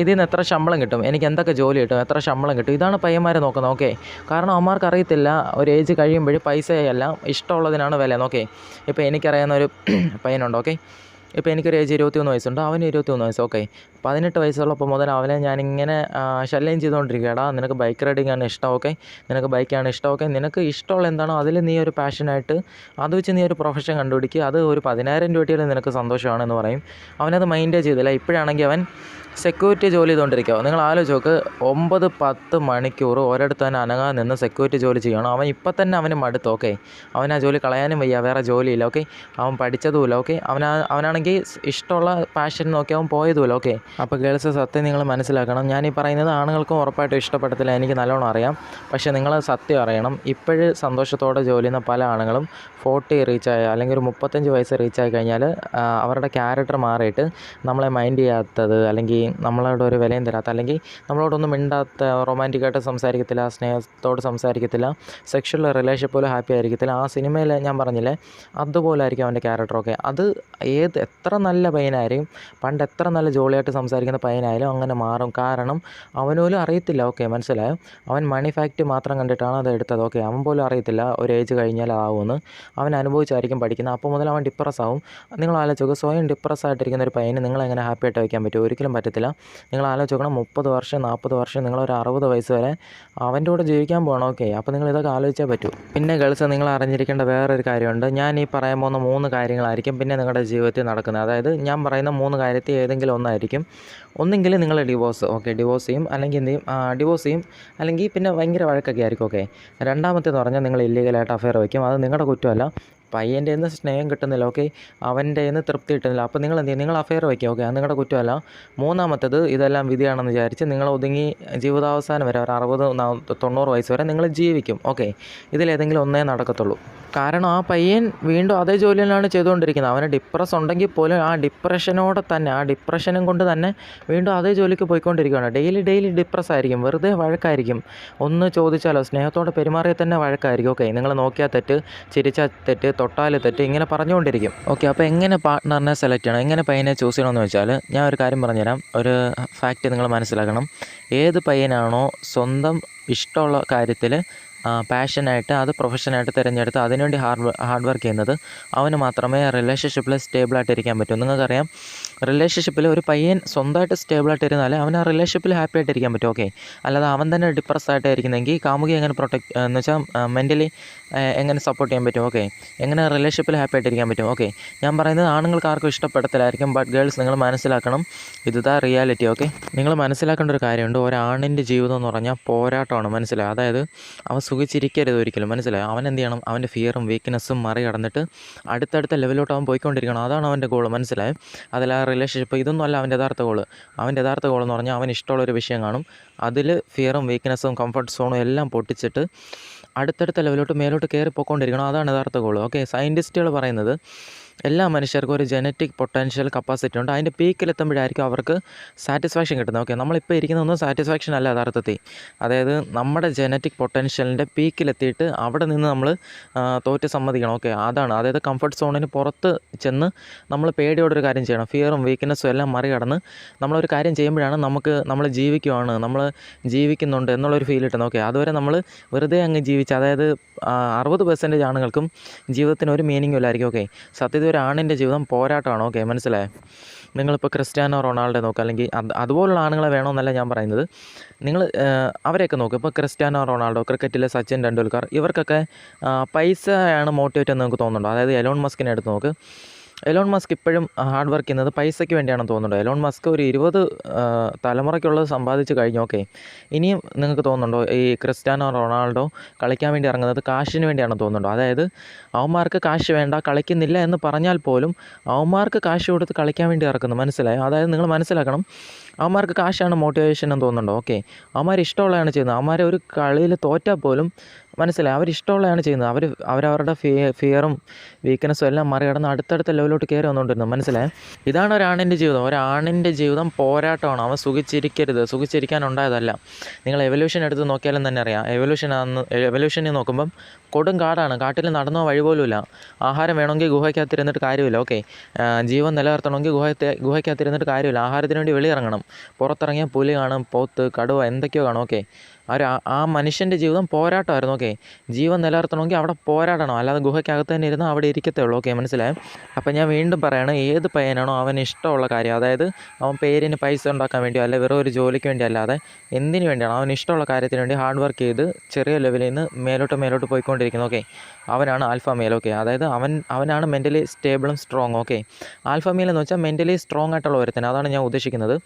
ഇതിൽ നിന്ന് എത്ര ശമ്പളം കിട്ടും, എനിക്ക് എന്തൊക്കെ ജോലി കിട്ടും, എത്ര ശമ്പളം കിട്ടും, ഇതാണ് പയ്യന്മാരെ നോക്കുന്നത്. ഓക്കെ, കാരണം അവന്മാർക്ക് അറിയത്തില്ല ഒരു ഏജ് കഴിയുമ്പോൾ പൈസയല്ല ഇഷ്ടമുള്ളതിനാണ് വില. ഓക്കെ, ഇപ്പോൾ എനിക്കറിയാവുന്ന ഒരു പയ്യനുണ്ട്. ഓക്കെ, ഇപ്പോൾ എനിക്കൊരു ഏജ് 21 വയസ്സുണ്ട്, അവന് 21 വയസ്സ്. ഓക്കെ, 18 വയസ്സുള്ളപ്പോൾ മുതൽ അവനെ ഞാനിങ്ങനെ ശല്യം ചെയ്തുകൊണ്ടിരിക്കുകയാടാ, നിനക്ക് ബൈക്ക് റൈഡിങ് ആണ് ഇഷ്ടം. ഓക്കെ, നിനക്ക് ബൈക്കാണ് ഇഷ്ടം. ഓക്കെ, നിനക്ക് ഇഷ്ടമുള്ള എന്താണോ അതിൽ നീ ഒരു പാഷനായിട്ട് അത് വെച്ച് നീ ഒരു പ്രൊഫഷൻ കണ്ടുപിടിക്കുക, അത് ഒരു 10,000 രൂപ കിട്ടിയാലും നിനക്ക് സന്തോഷമാണെന്ന് പറയും. അവനത് മൈൻഡേ ചെയ്തില്ല. ഇപ്പോഴാണെങ്കിൽ അവൻ സെക്യൂരിറ്റി ജോലി ചെയ്തുകൊണ്ടിരിക്കുക. നിങ്ങൾ ആലോചിച്ച് നോക്ക്, 9-10 മണിക്കൂർ ഒരിടത്ത് തന്നെ അനങ്ങാതെ നിന്ന് സെക്യൂരിറ്റി ജോലി ചെയ്യണം. അവൻ ഇപ്പം തന്നെ അവന് മടുത്തു. ഓക്കെ, അവൻ ആ ജോലി കളയാനും വയ്യ, വേറെ ജോലിയില്ല. ഓക്കെ, അവൻ പഠിച്ചതുമില്ല. ഓക്കെ, അവനാണെങ്കിൽ ഇഷ്ടമുള്ള പാഷൻ നോക്കി അവൻ പോയതുമില്ല. ഓക്കെ, അപ്പോൾ ഗേൾസ്, സത്യം നിങ്ങൾ മനസ്സിലാക്കണം. ഞാനീ പറയുന്നത് ആണുങ്ങൾക്കും ഉറപ്പായിട്ടും ഇഷ്ടപ്പെടത്തില്ല, എനിക്ക് നല്ലോണം അറിയാം. പക്ഷേ നിങ്ങൾ സത്യം അറിയണം, ഇപ്പോഴും സന്തോഷത്തോടെ ജോലി ചെയ്യുന്ന പല ആണുങ്ങളും 40 റീച്ചായ അല്ലെങ്കിൽ ഒരു 35 വയസ്സ് റീച്ചായി കഴിഞ്ഞാൽ അവരുടെ ക്യാരക്ടർ മാറിയിട്ട് നമ്മളെ മൈൻഡ് ചെയ്യാത്തത്, അല്ലെങ്കിൽ നമ്മളോട് ഒരു വിലയും തരാത്ത, അല്ലെങ്കിൽ നമ്മളോടൊന്നും മിണ്ടാത്ത, റൊമാൻറ്റിക്കായിട്ട് സംസാരിക്കത്തില്ല, സ്നേഹത്തോട് സംസാരിക്കത്തില്ല, സെക്ഷൽ റിലേഷൻഷിപ്പ് പോലും ഹാപ്പി ആയിരിക്കത്തില്ല. ആ സിനിമയിൽ ഞാൻ പറഞ്ഞില്ലേ, അതുപോലെ ആയിരിക്കും അവൻ്റെ ക്യാരക്ടറൊക്കെ. അത് എത്ര നല്ല പയ്യനായിരിക്കും, പണ്ട് എത്ര നല്ല ജോളിയായിട്ട് സംസാരിക്കുന്ന പയ്യനായാലും അങ്ങനെ മാറും. കാരണം അവനോലും അറിയത്തില്ല. ഓക്കെ, മനസ്സിലായോ? അവൻ മണി ഫാക്റ്റ് മാത്രം കണ്ടിട്ടാണ് അത് എടുത്തത്. ഓക്കെ, അവൻ പോലും അറിയത്തില്ല ഒരു ഏജ് കഴിഞ്ഞാൽ ആവുമെന്ന്. അവൻ അനുഭവിച്ചായിരിക്കും പഠിക്കുന്നത്. അപ്പോൾ മുതൽ അവൻ ഡിപ്രസ് ആവും. നിങ്ങൾ ആലോചിച്ച് നോക്കുക, സ്വയം ഡിപ്രസ് ആയിട്ടിരിക്കുന്ന ഒരു പയ്യനെ നിങ്ങൾ എങ്ങനെ ഹാപ്പി ആയിട്ട് വയ്ക്കാൻ പറ്റും? ഒരിക്കലും പറ്റത്തില്ല. നിങ്ങൾ ആലോചിച്ച് നോക്കണം, 30 വർഷം 40 വർഷം നിങ്ങളൊരു 60 വയസ്സ് വരെ അവൻ്റെ കൂടെ ജീവിക്കാൻ പോകണം. ഓക്കെ, അപ്പോൾ നിങ്ങൾ ഇതൊക്കെ ആലോചിച്ചേ പറ്റൂ. പിന്നെ ഗേൾസ്, നിങ്ങൾ അറിഞ്ഞിരിക്കേണ്ട വേറൊരു കാര്യമുണ്ട്. ഞാൻ ഈ പറയാൻ പോകുന്ന 3 കാര്യങ്ങളായിരിക്കും പിന്നെ നിങ്ങളുടെ ജീവിതത്തിൽ നടക്കുന്നത്. അതായത് ഞാൻ പറയുന്ന 3 കാര്യത്തിൽ ഏതെങ്കിലും ഒന്നായിരിക്കും. ഒന്നെങ്കിൽ നിങ്ങൾ ഡിവോഴ്സ് ചെയ്യും, അല്ലെങ്കിൽ എന്ത് ചെയ്യും, ഡിവോഴ്സ് ചെയ്യും, അല്ലെങ്കിൽ പിന്നെ ഭയങ്കര വഴക്കൊക്കെ ആയിരിക്കും. ഓക്കെ, രണ്ടാമത്തേന്ന് പറഞ്ഞാൽ നിങ്ങൾ ഇല്ലീഗലായിട്ട് അഫെയർ വയ്ക്കും. അത് നിങ്ങളുടെ കുറ്റമല്ല, പയ്യൻ്റെ നിന്ന് സ്നേഹം കിട്ടുന്നില്ല. ഓക്കെ, അവൻ്റെ നിന്ന് തൃപ്തി കിട്ടുന്നില്ല. അപ്പോൾ നിങ്ങൾ എന്ത് ചെയ്യും, നിങ്ങൾ അഫെയർ വയ്ക്കുക. ഓക്കെ, അത് നിങ്ങളുടെ കുറ്റമല്ല. മൂന്നാമത്തേത്, ഇതെല്ലാം വിധിയാണെന്ന് വിചാരിച്ച് നിങ്ങൾ ഒതുങ്ങി ജീവിതാവസാനം വരെ ഒരു 60-90 വയസ്സ് വരെ നിങ്ങൾ ജീവിക്കും. ഓക്കെ, ഇതിലേതെങ്കിലും ഒന്നേ നടക്കത്തുള്ളൂ. കാരണം ആ പയ്യൻ വീണ്ടും അതേ ജോലിയിലാണ് ചെയ്തുകൊണ്ടിരിക്കുന്നത്. അവന് ഡിപ്രസ് ഉണ്ടെങ്കിൽ പോലും ആ ഡിപ്രഷനും കൊണ്ട് തന്നെ വീണ്ടും അതേ ജോലിക്ക് പോയിക്കൊണ്ടിരിക്കുകയാണ്. ഡെയിലി ഡിപ്രസ് ആയിരിക്കും, വെറുതെ വഴക്കായിരിക്കും. ഒന്ന് ചോദിച്ചാലോ, സ്നേഹത്തോടെ പെരുമാറിയാൽ തന്നെ വഴക്കായിരിക്കും. ഓക്കെ, നിങ്ങൾ നോക്കിയാൽ തെറ്റ്, ചിരിച്ചാൽ തെറ്റ്, തൊട്ടാൽ തെറ്റ്, ഇങ്ങനെ പറഞ്ഞുകൊണ്ടിരിക്കും. ഓക്കെ, അപ്പോൾ എങ്ങനെ പാർട്ട്ണറിനെ സെലക്ട് ചെയ്യണം, എങ്ങനെ പയ്യനെ ചൂസ് ചെയ്യണമെന്ന് വെച്ചാൽ ഞാൻ ഒരു കാര്യം പറഞ്ഞുതരാം. ഒരു ഫാക്റ്റ് നിങ്ങൾ മനസ്സിലാക്കണം. ഏത് പയ്യനാണോ സ്വന്തം ഇഷ്ടമുള്ള കാര്യത്തിൽ പാഷനായിട്ട് അത് പ്രൊഫഷനായിട്ട് തിരഞ്ഞെടുത്ത് അതിനുവേണ്ടി ഹാർഡ് വർക്ക് ചെയ്യുന്നത്, അവന് മാത്രമേ റിലേഷൻഷിപ്പിൽ സ്റ്റേബിളായിട്ടിരിക്കാൻ പറ്റൂ. നിങ്ങൾക്കറിയാം, റിലേഷൻഷിപ്പിൽ ഒരു പയ്യൻ സ്വന്തമായിട്ട് സ്റ്റേബിളായിട്ട് ഇരുന്നാലേ അവൻ ആ റിലേഷൻഷിപ്പിൽ ഹാപ്പി ആയിട്ടിരിക്കാൻ പറ്റും. ഓക്കെ, അല്ലാതെ അവൻ തന്നെ ഡിപ്രസ് ആയിട്ടായിരിക്കുന്നെങ്കിൽ കാമുകി എങ്ങനെ എന്ന് വെച്ചാൽ മെൻ്റലി എങ്ങനെ സപ്പോർട്ട് ചെയ്യാൻ പറ്റും? ഓക്കെ, എങ്ങനെ റിലേഷൻഷിപ്പിൽ ഹാപ്പി ആയിട്ടിരിക്കാൻ പറ്റും? ഓക്കെ, ഞാൻ പറയുന്നത് ആണുങ്ങൾക്ക് ആർക്കും ഇഷ്ടപ്പെടത്തില്ലായിരിക്കും. ബട്ട് ഗേൾസ്, നിങ്ങൾ മനസ്സിലാക്കണം, ഇതാ റിയാലിറ്റി. ഓക്കെ, നിങ്ങൾ മനസ്സിലാക്കേണ്ട ഒരു കാര്യമുണ്ട്. ഒരാണിൻ്റെ ജീവിതം എന്ന് പറഞ്ഞാൽ പോരാട്ടമാണ്. മനസ്സിലായി? അതായത് അവൻ സുഖിച്ചിരിക്കരുത് ഒരിക്കലും. മനസ്സിലായി? അവൻ എന്ത് ചെയ്യണം, അവൻ്റെ ഫിയറും വീക്ക്നെസ്സും മറികടന്നിട്ട് അടുത്തടുത്ത ലെവലിലോട്ട് അവൻ പോയിക്കൊണ്ടിരിക്കണം. അതാണ് അവൻ്റെ ഗോൾ. മനസ്സിലായി? അതിൽ ആ റിലേഷൻഷിപ്പ് ഇതൊന്നും അല്ല അവൻ്റെ യഥാർത്ഥ ഗോൾ. അവൻ്റെ യഥാർത്ഥ ഗോൾ എന്ന് പറഞ്ഞാൽ അവൻ ഇഷ്ടമുള്ളൊരു വിഷയം കാണും, അതിൽ ഫിയറും വീക്ക്നെസ്സും കംഫർട്ട് സോണും എല്ലാം പൊട്ടിച്ചിട്ട് അടുത്തടുത്ത ലെവലിലോട്ട് മേലോട്ട് കയറി പോയിക്കൊണ്ടിരിക്കണം. അതാണ് യഥാർത്ഥ ഗോൾ. ഓക്കെ, സയൻറ്റിസ്റ്റുകൾ പറയുന്നത് എല്ലാ മനുഷ്യർക്കും ഒരു ജനറ്റിക് പൊട്ടൻഷ്യൽ കപ്പാസിറ്റി ഉണ്ട്. അതിൻ്റെ പീക്കിലെത്തുമ്പോഴായിരിക്കും അവർക്ക് സാറ്റിസ്ഫാക്ഷൻ കിട്ടുന്നത്. ഓക്കെ, നമ്മളിപ്പോൾ ഇരിക്കുന്നതൊന്നും സാറ്റിസ്ഫാക്ഷൻ അല്ല യഥാർത്ഥത്തിൽ. അതായത് നമ്മുടെ ജനറ്റിക് പൊട്ടൻഷ്യലിൻ്റെ പീക്കിലെത്തിയിട്ട് അവിടെ നിന്ന് നമ്മൾ തോറ്റ് സമ്മതിക്കണം. ഓക്കെ, അതായത് കംഫർട്ട് സോണിന് പുറത്ത് ചെന്ന് നമ്മൾ പേടിയോടൊരു കാര്യം ചെയ്യണം. ഫിയറും വീക്ക്നെസ്സും എല്ലാം മറികടന്ന് നമ്മളൊരു കാര്യം ചെയ്യുമ്പോഴാണ് നമ്മൾ ജീവിക്കുന്നുണ്ട് എന്നുള്ളൊരു ഫീൽ കിട്ടുന്നത്. ഓക്കെ, അതുവരെ നമ്മൾ വെറുതെ അങ്ങ് ജീവിച്ച്, അതായത് 60% ആണുങ്ങൾക്കും ജീവിതത്തിന് ഒരു മീനിങ്ങും ഇല്ലായിരിക്കും. ഓക്കെ, സത്യത്തിൽ ഒരു ആണിൻ്റെ ജീവിതം പോരാട്ടമാണ്. ഓക്കെ, മനസ്സിലായോ? നിങ്ങളിപ്പോൾ ക്രിസ്ത്യാനോ റൊണാൾഡോ നോക്കുക, അല്ലെങ്കിൽ അതുപോലുള്ള ആണുങ്ങളെ വേണമെന്നല്ല ഞാൻ പറയുന്നത്. നിങ്ങൾ അവരെയൊക്കെ നോക്കുക. ഇപ്പോൾ ക്രിസ്ത്യാനോ റൊണാൾഡോ, ക്രിക്കറ്റിലെ സച്ചിൻ ടെണ്ടുൽക്കർ, ഇവർക്കൊക്കെ പൈസയാണ് മോട്ടിവേറ്റ് എന്ന് നമുക്ക് തോന്നുന്നുണ്ടോ? അതായത് എലോൺ മസ്കിനെ എടുത്ത് നോക്ക്. എലോൺ മസ്ക് ഇപ്പോഴും ഹാർഡ് വർക്ക് ചെയ്യുന്നത് പൈസയ്ക്ക് വേണ്ടിയാണെന്ന് തോന്നുന്നുണ്ടോ? എലോൺ മസ്ക് ഒരു 20 തലമുറയ്ക്കുള്ളത് സമ്പാദിച്ച് കഴിഞ്ഞു. ഓക്കെ, ഇനിയും നിങ്ങൾക്ക് തോന്നുന്നുണ്ടോ ഈ ക്രിസ്ത്യാനോ റൊണാൾഡോ കളിക്കാൻ വേണ്ടി ഇറങ്ങുന്നത് കാശിന് വേണ്ടിയാണെന്ന് തോന്നുന്നുണ്ടോ? അതായത് അവന്മാർക്ക് കാശ് വേണ്ട, കളിക്കുന്നില്ല എന്ന് പറഞ്ഞാൽ പോലും അവന്മാർക്ക് കാശ് കൊടുത്ത് കളിക്കാൻ വേണ്ടി ഇറക്കുന്നു. മനസ്സിലായോ? അതായത് നിങ്ങൾ മനസ്സിലാക്കണം, അവന്മാർക്ക് കാശാണ് മോട്ടിവേഷൻ എന്ന് തോന്നുന്നുണ്ടോ? ഓക്കെ, അവന്മാർ ഇഷ്ടമുള്ളതാണ് ചെയ്യുന്നത്. അവന്മാർ ഒരു കളിയിൽ തോറ്റാൽ പോലും മനസ്സിലായി അവരിഷ്ടമുള്ളതാണ് ചെയ്യുന്നത്. അവരവരുടെ ഫിയറും വീക്ക്നെസ്സും എല്ലാം മറികടന്ന് അടുത്തടുത്ത ലെവലിലോട്ട് കയറി വന്നുകൊണ്ടിരുന്നു. മനസ്സിലായി? ഇതാണ് ഒരാണിൻ്റെ ജീവിതം. ഒരാണിൻ്റെ ജീവിതം പോരാട്ടമാണ്. അവൻ സുഖിച്ചിരിക്കാനുണ്ടായതല്ല. നിങ്ങൾ എവല്യൂഷൻ എടുത്ത് നോക്കിയാലും തന്നെ അറിയാം. എവല്യൂഷനിൽ നോക്കുമ്പം കൊടും കാടാണ്. കാട്ടിൽ നടന്നോ വഴി പോലുമില്ല. ആഹാരം വേണമെങ്കിൽ ഗുഹയ്ക്കകത്തിരുന്നിട്ട് കാര്യമില്ല. ഓക്കെ, ജീവൻ നിലനിർത്തണമെങ്കിൽ ഗുഹയ്ക്കകത്തിരുന്നിട്ട് കാര്യമില്ല. ആഹാരത്തിന് വേണ്ടി വെളിയിറങ്ങണം. പുറത്തിറങ്ങിയാൽ പുലി കാണും, പോത്ത്, കടുവ, എന്തൊക്കെയോ കാണും. ഓക്കെ, ആ മനുഷ്യൻ്റെ ജീവിതം പോരാട്ടമായിരുന്നു. ഓക്കെ, ജീവൻ നിലനിർത്തണമെങ്കിൽ അവിടെ പോരാടണം, അല്ലാതെ ഗുഹയ്ക്കകത്ത് തന്നെ ഇരുന്ന് അവിടെ ഇരിക്കത്തേ ഉള്ളൂ. ഓക്കെ, മനസ്സിലായോ? അപ്പം ഞാൻ വീണ്ടും പറയണം, ഏത് പയ്യനാണോ അവന് ഇഷ്ടമുള്ള കാര്യം, അതായത് അവൻ പേരിന് പൈസ ഉണ്ടാക്കാൻ വേണ്ടിയോ അല്ല വെറും ഒരു ജോലിക്ക് വേണ്ടി അല്ലാതെ എന്തിനു വേണ്ടിയാണ് അവന് ഇഷ്ടമുള്ള കാര്യത്തിന് വേണ്ടി ഹാർഡ് വർക്ക് ചെയ്ത് ചെറിയ ലെവലിൽ നിന്ന് മേലോട്ട് പോയിക്കൊണ്ടിരിക്കുന്നത്. ഓക്കെ, അവനാണ് ആൽഫ മെയിൽ. ഓക്കെ, അതായത് അവനാണ് മെൻ്റലി സ്റ്റേബിളും സ്ട്രോങ്. ഓക്കെ, ആൽഫ മെയിൽ എന്ന് വെച്ചാൽ മെൻ്റലി സ്ട്രോങ് ആയിട്ടുള്ള ഒരുത്തൻ, അതാണ് ഞാൻ ഉദ്ദേശിക്കുന്നത്.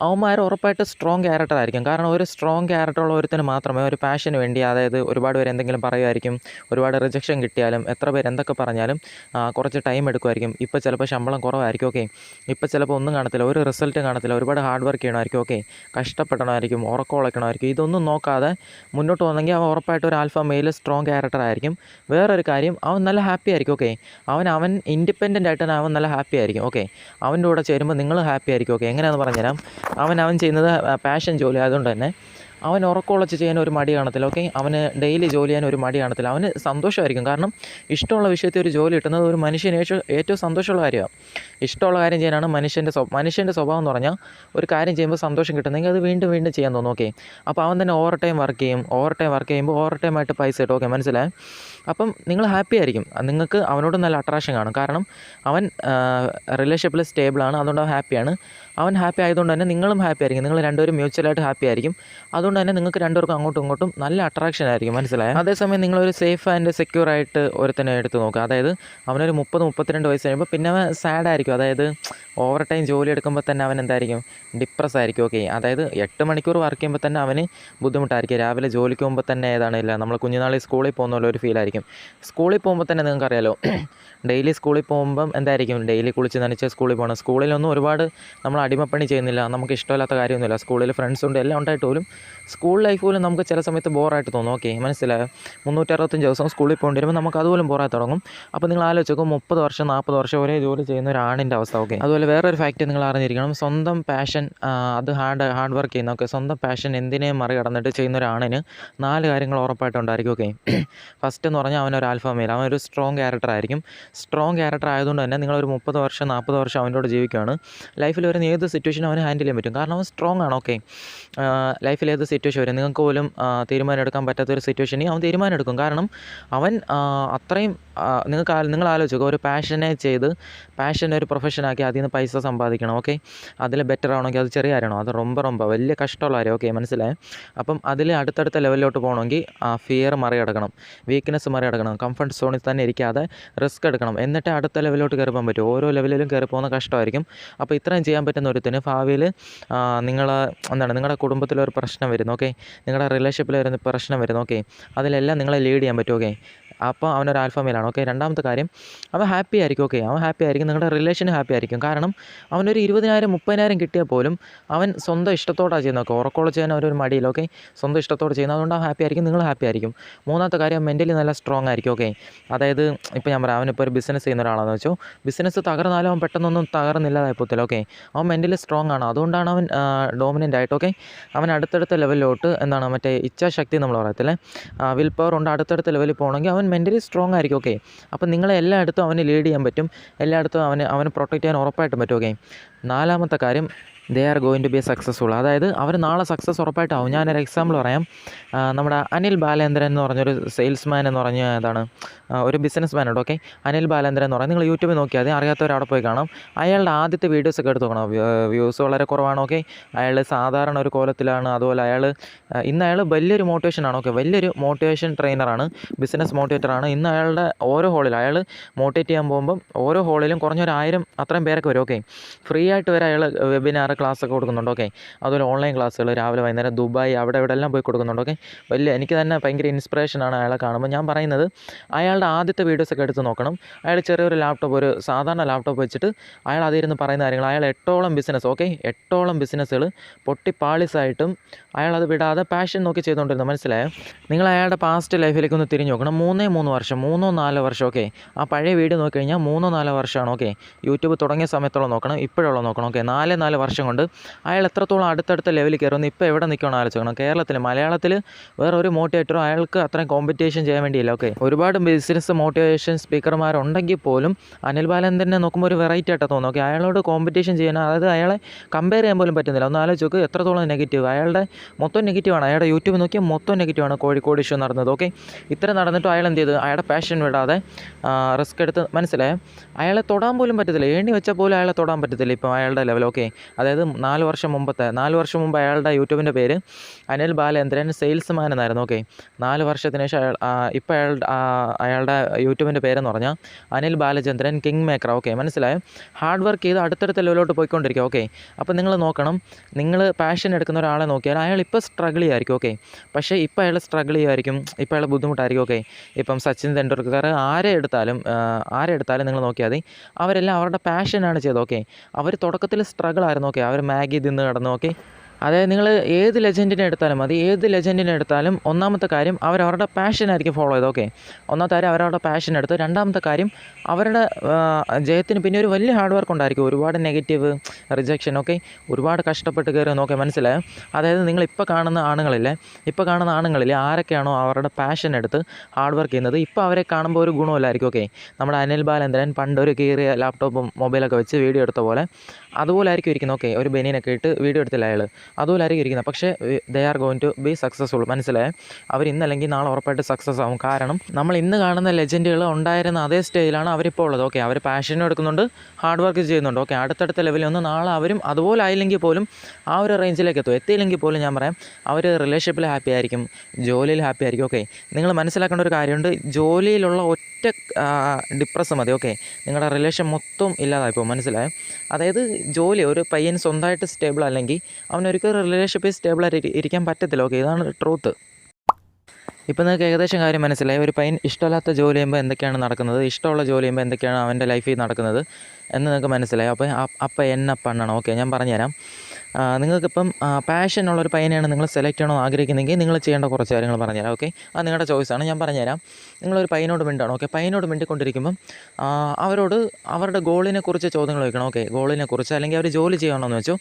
അവന്മാർ ഉറപ്പായിട്ട് സ്ട്രോങ് ക്യാരക്ടർ ആയിരിക്കും. കാരണം ഒരു സ്ട്രോങ് ക്യാരക്ടറുള്ള ഒരുത്തിന് മാത്രമേ ഒരു പാഷന് വേണ്ടി, അതായത് ഒരുപാട് പേര് എന്തെങ്കിലും പറയുമായിരിക്കും, ഒരുപാട് റിജക്ഷൻ കിട്ടിയാലും എത്ര പേര് എന്തൊക്കെ പറഞ്ഞാലും കുറച്ച് ടൈം എടുക്കുമായിരിക്കും. ഇപ്പോൾ ചിലപ്പോൾ ശമ്പളം കുറവായിരിക്കും. ഓക്കെ, ഇപ്പോൾ ചിലപ്പോൾ ഒന്നും കാണത്തില്ല, ഒരു റിസൾട്ട് കാണത്തില്ല, ഒരുപാട് ഹാർഡ് വർക്ക് ചെയ്യണമായിരിക്കും. ഓക്കെ, കഷ്ടപ്പെടണമായിരിക്കും, ഉറക്കം ഉളയ്ക്കണമായിരിക്കും. ഇതൊന്നും നോക്കാതെ മുന്നോട്ട് വന്നെങ്കിൽ അവൻ ഉറപ്പായിട്ട് ഒരു ആൽഫ മെയിൽ സ്ട്രോങ് ക്യാരക്ടർ ആയിരിക്കും. വേറൊരു കാര്യം, അവൻ നല്ല ഹാപ്പി ആയിരിക്കും. ഓക്കെ, അവൻ ഇൻഡിപെൻഡൻ്റ് ആയിട്ട് അവൻ നല്ല ഹാപ്പി ആയിരിക്കും. ഓക്കെ, അവൻ്റെ കൂടെ ചേരുമ്പോൾ നിങ്ങൾ ഹാപ്പി ആയിരിക്കും. ഓക്കെ, എങ്ങനെയാണെന്ന് പറഞ്ഞുതരാം. അവൻ ചെയ്യുന്നത് പാഷൻ ജോലി ആയതുകൊണ്ട് തന്നെ അവൻ ഉറക്കമുളച്ച് ചെയ്യാൻ ഒരു മടി കാണത്തില്ല. ഓക്കെ, അവന് ഡെയിലി ജോലി ചെയ്യാൻ ഒരു മടി കാണത്തില്ല. അവന് സന്തോഷമായിരിക്കും. കാരണം ഇഷ്ടമുള്ള വിഷയത്തിൽ ഒരു ജോലി കിട്ടുന്നത് ഒരു മനുഷ്യന് ഏറ്റവും സന്തോഷമുള്ള കാര്യമാണ്. ഇഷ്ടമുള്ള കാര്യം ചെയ്യാനാണ് മനുഷ്യൻ്റെ സ്വഭാവം എന്ന് പറഞ്ഞാൽ ഒരു കാര്യം ചെയ്യുമ്പോൾ സന്തോഷം കിട്ടുന്നെങ്കിൽ അത് വീണ്ടും വീണ്ടും ചെയ്യാൻ തോന്നും. ഓക്കെ, അപ്പോൾ അവൻ തന്നെ ഓവർ ടൈം വർക്ക് ചെയ്യുമ്പോൾ ഓവർ ടൈമായിട്ട് പൈസ കിട്ടും. ഓക്കെ, മനസ്സിലായി? അപ്പം നിങ്ങൾ ഹാപ്പി ആയിരിക്കും. നിങ്ങൾക്ക് അവനോട് നല്ല അട്രാക്ഷൻ കാണും. കാരണം അവൻ റിലേഷൻഷിപ്പിൽ സ്റ്റേബിളാണ്, അതുകൊണ്ട് അവൻ ഹാപ്പിയാണ്. അവൻ ഹാപ്പി ആയതുകൊണ്ട് തന്നെ നിങ്ങളും ഹാപ്പി ആയിരിക്കും. നിങ്ങൾ രണ്ടുപേരും മ്യൂച്വലായിട്ട് ഹാപ്പി ആയിരിക്കും. അതുകൊണ്ട് തന്നെ നിങ്ങൾക്ക് രണ്ടുപേർക്കും അങ്ങോട്ടും ഇങ്ങോട്ടും നല്ല അട്രാക്ഷൻ ആയിരിക്കും. മനസ്സിലായോ? അതേസമയം നിങ്ങളൊരു സേഫ് ആൻഡ് സെക്യൂർ ആയിട്ട് ഒരുത്തനെ എടുത്ത് നോക്കുക. അതായത് അവനൊരു 30-32 വയസ്സ് കഴിയുമ്പോൾ പിന്നെ അവൻ സാഡായിരിക്കും. അതായത് ഓവർ ടൈം ജോലി എടുക്കുമ്പോൾ തന്നെ അവൻ എന്തായിരിക്കും, ഡിപ്രസ് ആയിരിക്കും. ഓക്കെ, അതായത് 8 മണിക്കൂർ വർക്ക് ചെയ്യുമ്പോൾ തന്നെ അവന് ബുദ്ധിമുട്ടായിരിക്കും. രാവിലെ ജോലിക്ക് പോകുമ്പോൾ തന്നെ ഏതാണില്ല, നമ്മൾ കുഞ്ഞുനാളിൽ സ്കൂളിൽ പോകുന്ന പോലെ ഒരു ഫീലായിരിക്കും. സ്കൂളിൽ പോകുമ്പോൾ തന്നെ നിങ്ങൾക്കറിയാലോ, ഡെയിലി സ്കൂളിൽ പോകുമ്പം എന്തായിരിക്കും, ഡെയിലി കുളിച്ച് നനച്ച് സ്കൂളിൽ പോകണം. സ്കൂളിലൊന്നും ഒരുപാട് നമ്മൾ അടിമപ്പണി ചെയ്യുന്നില്ല, നമുക്ക് ഇഷ്ടമില്ലാത്ത കാര്യമൊന്നുമില്ല. സ്കൂളിൽ ഫ്രണ്ട്സ് ഉണ്ട്, എല്ലാം ഉണ്ടായിട്ട് പോലും സ്കൂൾ ലൈഫ് പോലും നമുക്ക് ചില സമയത്ത് ബോറായിട്ട് തോന്നും. ഓക്കെ, മനസ്സിലായോ? 365 ദിവസം സ്കൂളിൽ പോകേണ്ടി വരുമ്പോൾ നമുക്ക് അതുപോലും ബോറായി തുടങ്ങും. അപ്പോൾ നിങ്ങൾ ആലോചിച്ച് നോക്കും, 30 വർഷം 40 വർഷം ഒരേ ജോലി ചെയ്യുന്ന ഒരാണിൻ്റെ അവസ്ഥ. ഓക്കെ, അതുപോലെ വേറൊരു ഫാക്റ്റ് നിങ്ങൾ അറിഞ്ഞിരിക്കണം, സ്വന്തം പാഷൻ അത് ഹാർഡ് വർക്ക് ചെയ്യുന്ന, ഓക്കെ, സ്വന്തം പാഷൻ എന്തിനേയും മറികടന്നിട്ട് ചെയ്യുന്ന ഒരാണിന് 4 കാര്യങ്ങൾ ഉറപ്പായിട്ടും ഉണ്ടായിരിക്കും. ഓക്കെ, ഫസ്റ്റ് എന്ന് പറഞ്ഞാൽ അവനൊരു ആൽഫ മെയിൽ, അവനൊരു സ്ട്രോങ് ക്യാരക്ടർ ആയിരിക്കും. സ്ട്രോങ് ക്യാരക്ടർ ആയതുകൊണ്ട് തന്നെ നിങ്ങളൊരു 30 വർഷം 40 വർഷം അവനോട് ജീവിക്കുകയാണ്. ലൈഫിൽ വരുന്ന ഏത് സിറ്റുവേഷനും അവന് ഹാൻഡിൽ ചെയ്യാൻ പറ്റും. കാരണം അവൻ സ്ട്രോങ് ആണ്. ഓക്കെ, ലൈഫിൽ ഏത് സിറ്റുവേഷൻ വരും, നിങ്ങൾക്ക് പോലും തീരുമാനം എടുക്കാൻ പറ്റാത്തൊരു സിറ്റുവേഷനിൽ അവൻ തീരുമാനം എടുക്കും. കാരണം അവൻ അത്രയും നിങ്ങൾ ആലോചിക്കുക, ഒരു പാഷനെ ഒരു പ്രൊഫഷനാക്കി അതിൽ നിന്ന് പൈസ സമ്പാദിക്കണം. ഓക്കെ, അതിൽ ബെറ്റർ ആവണമെങ്കിൽ അത് ചെറിയ കാര്യമാണോ, അത് ரொம்ப വലിയ കഷ്ടമുള്ള കാര്യം. ഓക്കെ, മനസ്സിലായി? അപ്പം അതിൽ അടുത്തടുത്ത ലെവലിലോട്ട് പോകണമെങ്കിൽ ഫിയർ മറികടക്കണം, വീക്ക്നെസ് മറികടക്കണം, കംഫർട്ട് സോണിൽ തന്നെ ഇരിക്കാതെ റിസ്ക് എടുക്കണം. എന്നിട്ട് അടുത്ത ലെവലിലോട്ട് കയറി പോകാൻ പറ്റും. ഓരോ ലെവലിലും കയറി പോകുന്ന കഷ്ടമായിരിക്കും. അപ്പോൾ ഇത്രയും ചെയ്യാൻ പറ്റുന്ന ഒരുത്തിന് ഭാവിയിൽ നിങ്ങളുടെ കുടുംബത്തിലൊരു പ്രശ്നം വരുന്നു. ഓക്കെ, നിങ്ങളുടെ റിലേഷൻഷിപ്പിൽ വരുന്ന പ്രശ്നം വരുന്നു. ഓക്കെ, അതിലെല്ലാം നിങ്ങളെ ലീഡ് ചെയ്യാൻ പറ്റും. ഓക്കെ, അപ്പോൾ അവനൊരു ആൽഫ മെയിലാണ്. ഓക്കെ, രണ്ടാമത്തെ കാര്യം, അവൻ ഹാപ്പി ആയിരിക്കും. ഓക്കെ, അവൻ ഹാപ്പി ആയിരിക്കും, നിങ്ങളുടെ റിലേഷൻ ഹാപ്പി ആയിരിക്കും. കാരണം അവനൊരു 20,000-30,000 കിട്ടിയാൽ പോലും അവൻ സ്വന്തം ഇഷ്ടത്തോടാണ് ചെയ്യുന്നത്. ഓക്കെ, ഉറക്കമുള്ള ചെയ്യാൻ അവരൊരു മടിയില്ല. ഓക്കെ, സ്വന്തം ഇഷ്ടത്തോടെ ചെയ്യുന്നത്, അതുകൊണ്ട് അവൻ ഹാപ്പി ആയിരിക്കും, നിങ്ങൾ ഹാപ്പി ആയിരിക്കും. മൂന്നാമത്തെ കാര്യം, മെൻ്റലി നല്ല സ്ട്രോങ് ആയിരിക്കും. ഓക്കെ, അതായത് ഇപ്പോൾ ഞാൻ പറയാം, അവനിപ്പോൾ ഒരു ബിസിനസ് ചെയ്യുന്ന ഒരാളാണെന്ന് വെച്ചോ, ബിസിനസ് തകർന്നാലും അവൻ പെട്ടെന്നൊന്നും തകർന്നില്ലാതായി പോകത്തില്ല. ഓക്കെ, അവൻ മെൻ്റലി സ്ട്രോങ് ആണ്, അതുകൊണ്ടാണ് അവൻ ഡോമിനൻ്റ് ആയിട്ട്. ഓക്കെ, അവൻ അടുത്തടുത്ത ലെവലിലോട്ട് മറ്റേ ഇച്ഛാശക്തി നമ്മൾ പറയത്തില്ലേ, വിൽ പവർ ഉണ്ട്, അടുത്തടുത്ത ലെവലിൽ പോകണമെങ്കിൽ അവൻ മെൻ്റലി സ്ട്രോങ് ആയിരിക്കും. ഓക്കെ, അപ്പോൾ നിങ്ങളെ എല്ലായിടത്തും അവന് ലീഡ് ചെയ്യാൻ പറ്റും, എല്ലായിടത്തും അവന് പ്രൊട്ടക്റ്റ് ചെയ്യാൻ ഉറപ്പായിട്ടും പറ്റും. ഓക്കെ, നാലാമത്തെ കാര്യം, they are going to be successful. അതായത് അവർ നാളെ സക്സസ് ഉറപ്പായിട്ടാവും. ഞാനൊരു എക്സാമ്പിൾ പറയാം. നമ്മുടെ അനിൽ ബാലേന്ദ്രൻ എന്ന് പറഞ്ഞൊരു സെയിൽസ്മാൻ എന്ന് പറഞ്ഞ ഒരു ബിസിനസ് മാൻ ഉണ്ട്. ഓക്കെ, അനിൽ ബാലേന്ദ്രൻ എന്ന് പറഞ്ഞാൽ നിങ്ങൾ യൂട്യൂബിൽ നോക്കിയാൽ മതി, അറിയാത്തവർ അവിടെ പോയി കാണാം. അയാളുടെ ആദ്യത്തെ വീഡിയോസൊക്കെ എടുത്ത് നോക്കണം, വ്യൂസ് വളരെ കുറവാണ്. ഓക്കെ, അയാൾ സാധാരണ ഒരു കോലത്തിലാണ്. അതുപോലെ ഇന്ന് അയാൾ വലിയൊരു മോട്ടിവേഷനാണ്. ഓക്കെ, വലിയൊരു മോട്ടിവേഷൻ ട്രെയിനറാണ്, ബിസിനസ് മോട്ടിവേറ്ററാണ്. ഇന്ന് അയാളുടെ ഓരോ ഹോളിലും അയാൾ മോട്ടിവേറ്റ് ചെയ്യാൻ പോകുമ്പം ഓരോ ഹോളിലും കുറഞ്ഞൊരു 1000 അത്രയും പേരൊക്കെ വരും. ഓക്കെ, ഫ്രീ ആയിട്ട് വരെ അയാൾ വെബിനാർ ക്ലാസ്സൊക്കെ കൊടുക്കുന്നുണ്ട്. ഓക്കെ, അതുപോലെ ഓൺലൈൻ ക്ലാസ്സുകൾ രാവിലെ വൈകുന്നേരം ദുബായ് അവിടെ ഇവിടെ എല്ലാം പോയി കൊടുക്കുന്നുണ്ട്. ഓക്കെ, എനിക്ക് തന്നെ ഭയങ്കര ഇൻസ്പിറേഷനാണ് അയാളെ കാണുമ്പോൾ. ഞാൻ പറയുന്നത് അയാളുടെ ആദ്യത്തെ വീഡിയോസൊക്കെ എടുത്ത് നോക്കണം. അയാൾ ചെറിയൊരു ലാപ്ടോപ്പ്, ഒരു സാധാരണ ലാപ്ടോപ്പ് വെച്ചിട്ട് അയാൾ അതിരുന്ന് പറയുന്ന കാര്യങ്ങൾ, അയാൾ 8ഓളം ബിസിനസ്, ഓക്കെ 8ഓളം ബിസിനസ്സുകൾ പൊട്ടിപ്പാളിസായിട്ടും അയാളത് വിടാതെ പാഷൻ നോക്കി ചെയ്തുകൊണ്ടിരുന്നു. മനസ്സിലായോ? നിങ്ങൾ അയാളുടെ പാസ്റ്റ് ലൈഫിലേക്ക് ഒന്ന് തിരിഞ്ഞ് നോക്കണം. 3 വർഷം 3-4 വർഷം. ഓക്കെ, ആ പഴയ വീഡിയോ നോക്കിക്കഴിഞ്ഞാൽ 3-4 വർഷമാണ്. ഓക്കെ, യൂട്യൂബ് തുടങ്ങിയ സമയത്തോളം നോക്കണം, ഇപ്പോഴുള്ള നോക്കണം. ഓക്കെ, 4 വർഷം കൊണ്ട് അയാൾ എത്രത്തോളം അടുത്തടുത്ത ലെവലിൽ കയറുന്നു, ഇപ്പോൾ എവിടെ നിൽക്കണം ആലോചിക്കണം. കേരളത്തിൽ മലയാളത്തിൽ വേറെ ഒരു മോട്ടിവേറ്ററോ അയാൾക്ക് അത്രയും കോമ്പറ്റീഷൻ ചെയ്യാൻ വേണ്ടിയില്ല. ഓക്കെ, ഒരുപാട് ബിസിനസ് മോട്ടിവേഷൻ സ്പീക്കർമാരുണ്ടെങ്കിൽ പോലും അനിൽ ബാലചന്ദ്രനെ നോക്കുമ്പോൾ ഒരു വെറൈറ്റി ആയിട്ടാണ് തോന്നുന്നു. ഓക്കെ, അയാളോട് കോമ്പറ്റീഷൻ ചെയ്യാൻ, അതായത് അയാളെ കമ്പയർ ചെയ്യാൻ പോലും പറ്റുന്നില്ല. ഒന്ന് ആലോചിച്ച് നോക്ക് എത്രത്തോളം നെഗറ്റീവ്. അയാളുടെ മൊത്തം നെഗറ്റീവാണ്. അയാളുടെ യൂട്യൂബ് നോക്കിയാൽ മൊത്തം നെഗറ്റീവാണ്. കോഴിക്കോട് ഇഷ്യൂ നടന്നത്. ഓക്കെ, ഇത്ര നടന്നിട്ടും അയാൾ എന്ത് ചെയ്തു? അയാളുടെ പാഷൻ വിടാതെ റിസ്ക് എടുത്ത്, മനസ്സിലായോ? അയാളെ തൊടാൻ പോലും പറ്റത്തില്ല. എണ്ണി വെച്ചാൽ പോലും അയാളെ തൊടാൻ പറ്റത്തില്ല ഇപ്പം അയാളുടെ ലെവൽ. ഓക്കെ, അതായത് 4 വർഷം മുമ്പ് അയാളുടെ യൂട്യൂബിൻ്റെ പേര് അനിൽ ബാലചന്ദ്രൻ സെയിൽസ്മാൻ എന്നായിരുന്നു. ഓക്കെ, 4 വർഷത്തിന് ശേഷം ഇപ്പോൾ അയാളുടെ യൂട്യൂബിൻ്റെ പേരെന്ന് പറഞ്ഞാൽ Anil Balachandran king maker. Okay, മനസ്സിലായോ? ഹാർഡ് വർക്ക് ചെയ്ത് അടുത്തടുത്ത ലെവലോട്ട് പോയിക്കൊണ്ടിരിക്കുക. ഓക്കെ, അപ്പോൾ നിങ്ങൾ നോക്കണം, നിങ്ങൾ പാഷൻ എടുക്കുന്ന ഒരാളെ നോക്കിയാൽ അയാൾ ഇപ്പോൾ സ്ട്രഗിൾ ചെയ്യുമായിരിക്കും. ഓക്കെ, പക്ഷേ ഇപ്പോൾ അയാൾ സ്ട്രഗിൾ ചെയ്യുമായിരിക്കും, ഇപ്പോൾ അയാൾ ബുദ്ധിമുട്ടായിരിക്കും. ഓക്കെ, ഇപ്പം സച്ചിൻ തെണ്ടുൽക്കർ ആരെ എടുത്താലും നിങ്ങൾ നോക്കിയാൽ മതി, അവരെല്ലാം അവരുടെ പാഷനാണ് ചെയ്തത്. ഓക്കെ, അവർ തുടക്കത്തിൽ സ്ട്രഗിൾ ആയിരുന്നു. ഓക്കെ, അവർ മാഗി തിന്ന് കിടന്നു. ഓക്കെ, അതായത് നിങ്ങൾ ഏത് ലെജൻഡിനെ എടുത്താലും മതി, ഒന്നാമത്തെ കാര്യം അവരവരുടെ പാഷനായിരിക്കും ഫോളോ ചെയ്ത്. ഓക്കെ, ഒന്നാമത്തെ കാര്യം അവരവരുടെ പാഷൻ എടുത്ത്, രണ്ടാമത്തെ കാര്യം അവരുടെ ജയത്തിന് പിന്നെ ഒരു വലിയ ഹാർഡ് വർക്ക് ഉണ്ടായിരിക്കും. ഒരുപാട് നെഗറ്റീവ് റിജക്ഷൻ. ഓക്കെ, ഒരുപാട് കഷ്ടപ്പെട്ട് കയറി നോക്കെ, മനസ്സിലായോ? അതായത് നിങ്ങളിപ്പോൾ കാണുന്ന ആണുങ്ങളിൽ ആരൊക്കെയാണോ അവരുടെ പാഷൻ എടുത്ത് ഹാർഡ് വർക്ക് ചെയ്യുന്നത്, ഇപ്പോൾ അവരെ കാണുമ്പോൾ ഒരു ഗുണമില്ലായിരിക്കും. ഓക്കെ, നമ്മുടെ അനിൽ ബാലചന്ദ്രൻ പണ്ട് ഒരു കീറിയ ലാപ്ടോപ്പും മൊബൈലൊക്കെ വെച്ച് വീഡിയോ എടുത്ത പോലെ അതുപോലെ ആയിരിക്കും ഇരിക്കുന്നത്. ഓക്കെ, ഒരു ബനിയനൊക്കെ ഇട്ട് വീഡിയോ എടുത്തില്ല അയാൾ, അതുപോലെ ആയിരിക്കും ഇരിക്കുന്നത്. പക്ഷേ they are going to be successful. മനസ്സിലായേ? അവർ ഇന്നല്ലെങ്കിൽ നാളെ ഉറപ്പായിട്ട് സക്സസ് ആവും. കാരണം നമ്മൾ ഇന്ന് കാണുന്ന ലെജൻഡുകൾ ഉണ്ടായിരുന്ന അതേ സ്റ്റേജിലാണ് അവരിപ്പോൾ ഉള്ളത്. ഓക്കെ, അവർ പാഷനും എടുക്കുന്നുണ്ട്, ഹാർഡ് വർക്ക് ചെയ്യുന്നുണ്ട്. ഓക്കെ, അടുത്തടുത്ത ലെവലിൽ ഒന്ന് നാളെ അവരും അതുപോലെ ആയില്ലെങ്കിൽ പോലും ആ ഒരു റേഞ്ചിലേക്ക് എത്തിയില്ലെങ്കിൽ പോലും ഞാൻ പറയാം അവർ റിലേഷൻഷിപ്പിൽ ഹാപ്പി ആയിരിക്കും, ജോലിയിൽ ഹാപ്പി ആയിരിക്കും. ഓക്കെ, നിങ്ങൾ മനസ്സിലാക്കേണ്ട ഒരു കാര്യമുണ്ട്, ജോലിയിലുള്ള ഒറ്റ ഡിപ്രസ് മതി. ഓക്കെ, നിങ്ങളുടെ റിലേഷൻ മൊത്തം ഇല്ലാതായിപ്പോൾ. മനസ്സിലായോ? അതായത് ജോലി, ഒരു പയ്യൻ സ്വന്തമായിട്ട് സ്റ്റേബിൾ അല്ലെങ്കിൽ അവനൊരിക്കലും റിലേഷൻഷിപ്പിൽ സ്റ്റേബിളായിട്ട് ഇരിക്കാൻ പറ്റത്തില്ല. ഓക്കെ, ഇതാണ് ട്രൂത്ത്. ഇപ്പം നിങ്ങൾക്ക് ഏകദേശം കാര്യം മനസ്സിലായി. ഒരു പയ്യൻ ഇഷ്ടമില്ലാത്ത ജോലി ചെയ്യുമ്പോൾ എന്തൊക്കെയാണ് നടക്കുന്നത്, ഇഷ്ടമുള്ള ജോലി ചെയ്യുമ്പോൾ എന്തൊക്കെയാണ് അവൻ്റെ ലൈഫിൽ നടക്കുന്നത് എന്ന് നിങ്ങൾക്ക് മനസ്സിലായി. അപ്പോൾ എന്നെ പണ്ണണം. ഓക്കെ, ഞാൻ പറഞ്ഞുതരാം. നിങ്ങൾക്കിപ്പം പാഷനുള്ളൊരു പയ്യനെയാണ് നിങ്ങൾ സെലക്ട് ചെയ്യണമെന്ന് ആഗ്രഹിക്കുന്നെങ്കിൽ നിങ്ങൾ ചെയ്യേണ്ട കുറച്ച് കാര്യങ്ങൾ പറഞ്ഞുതരാം. ഓക്കെ, അത് നിങ്ങളുടെ ചോയ്സാണ്, ഞാൻ പറഞ്ഞുതരാം. നിങ്ങളൊരു പയ്യനോട് മിണ്ടണം. ഓക്കെ, പയ്യനോട് മിണ്ടിക്കൊണ്ടിരിക്കുമ്പം അവരോട് അവരുടെ ഗോളിനെക്കുറിച്ച് ചോദ്യങ്ങൾ ചോദിക്കണം. ഓക്കെ, ഗോളിനെക്കുറിച്ച്, അല്ലെങ്കിൽ അവർ ജോലി ചെയ്യണമെന്ന് വെച്ചു,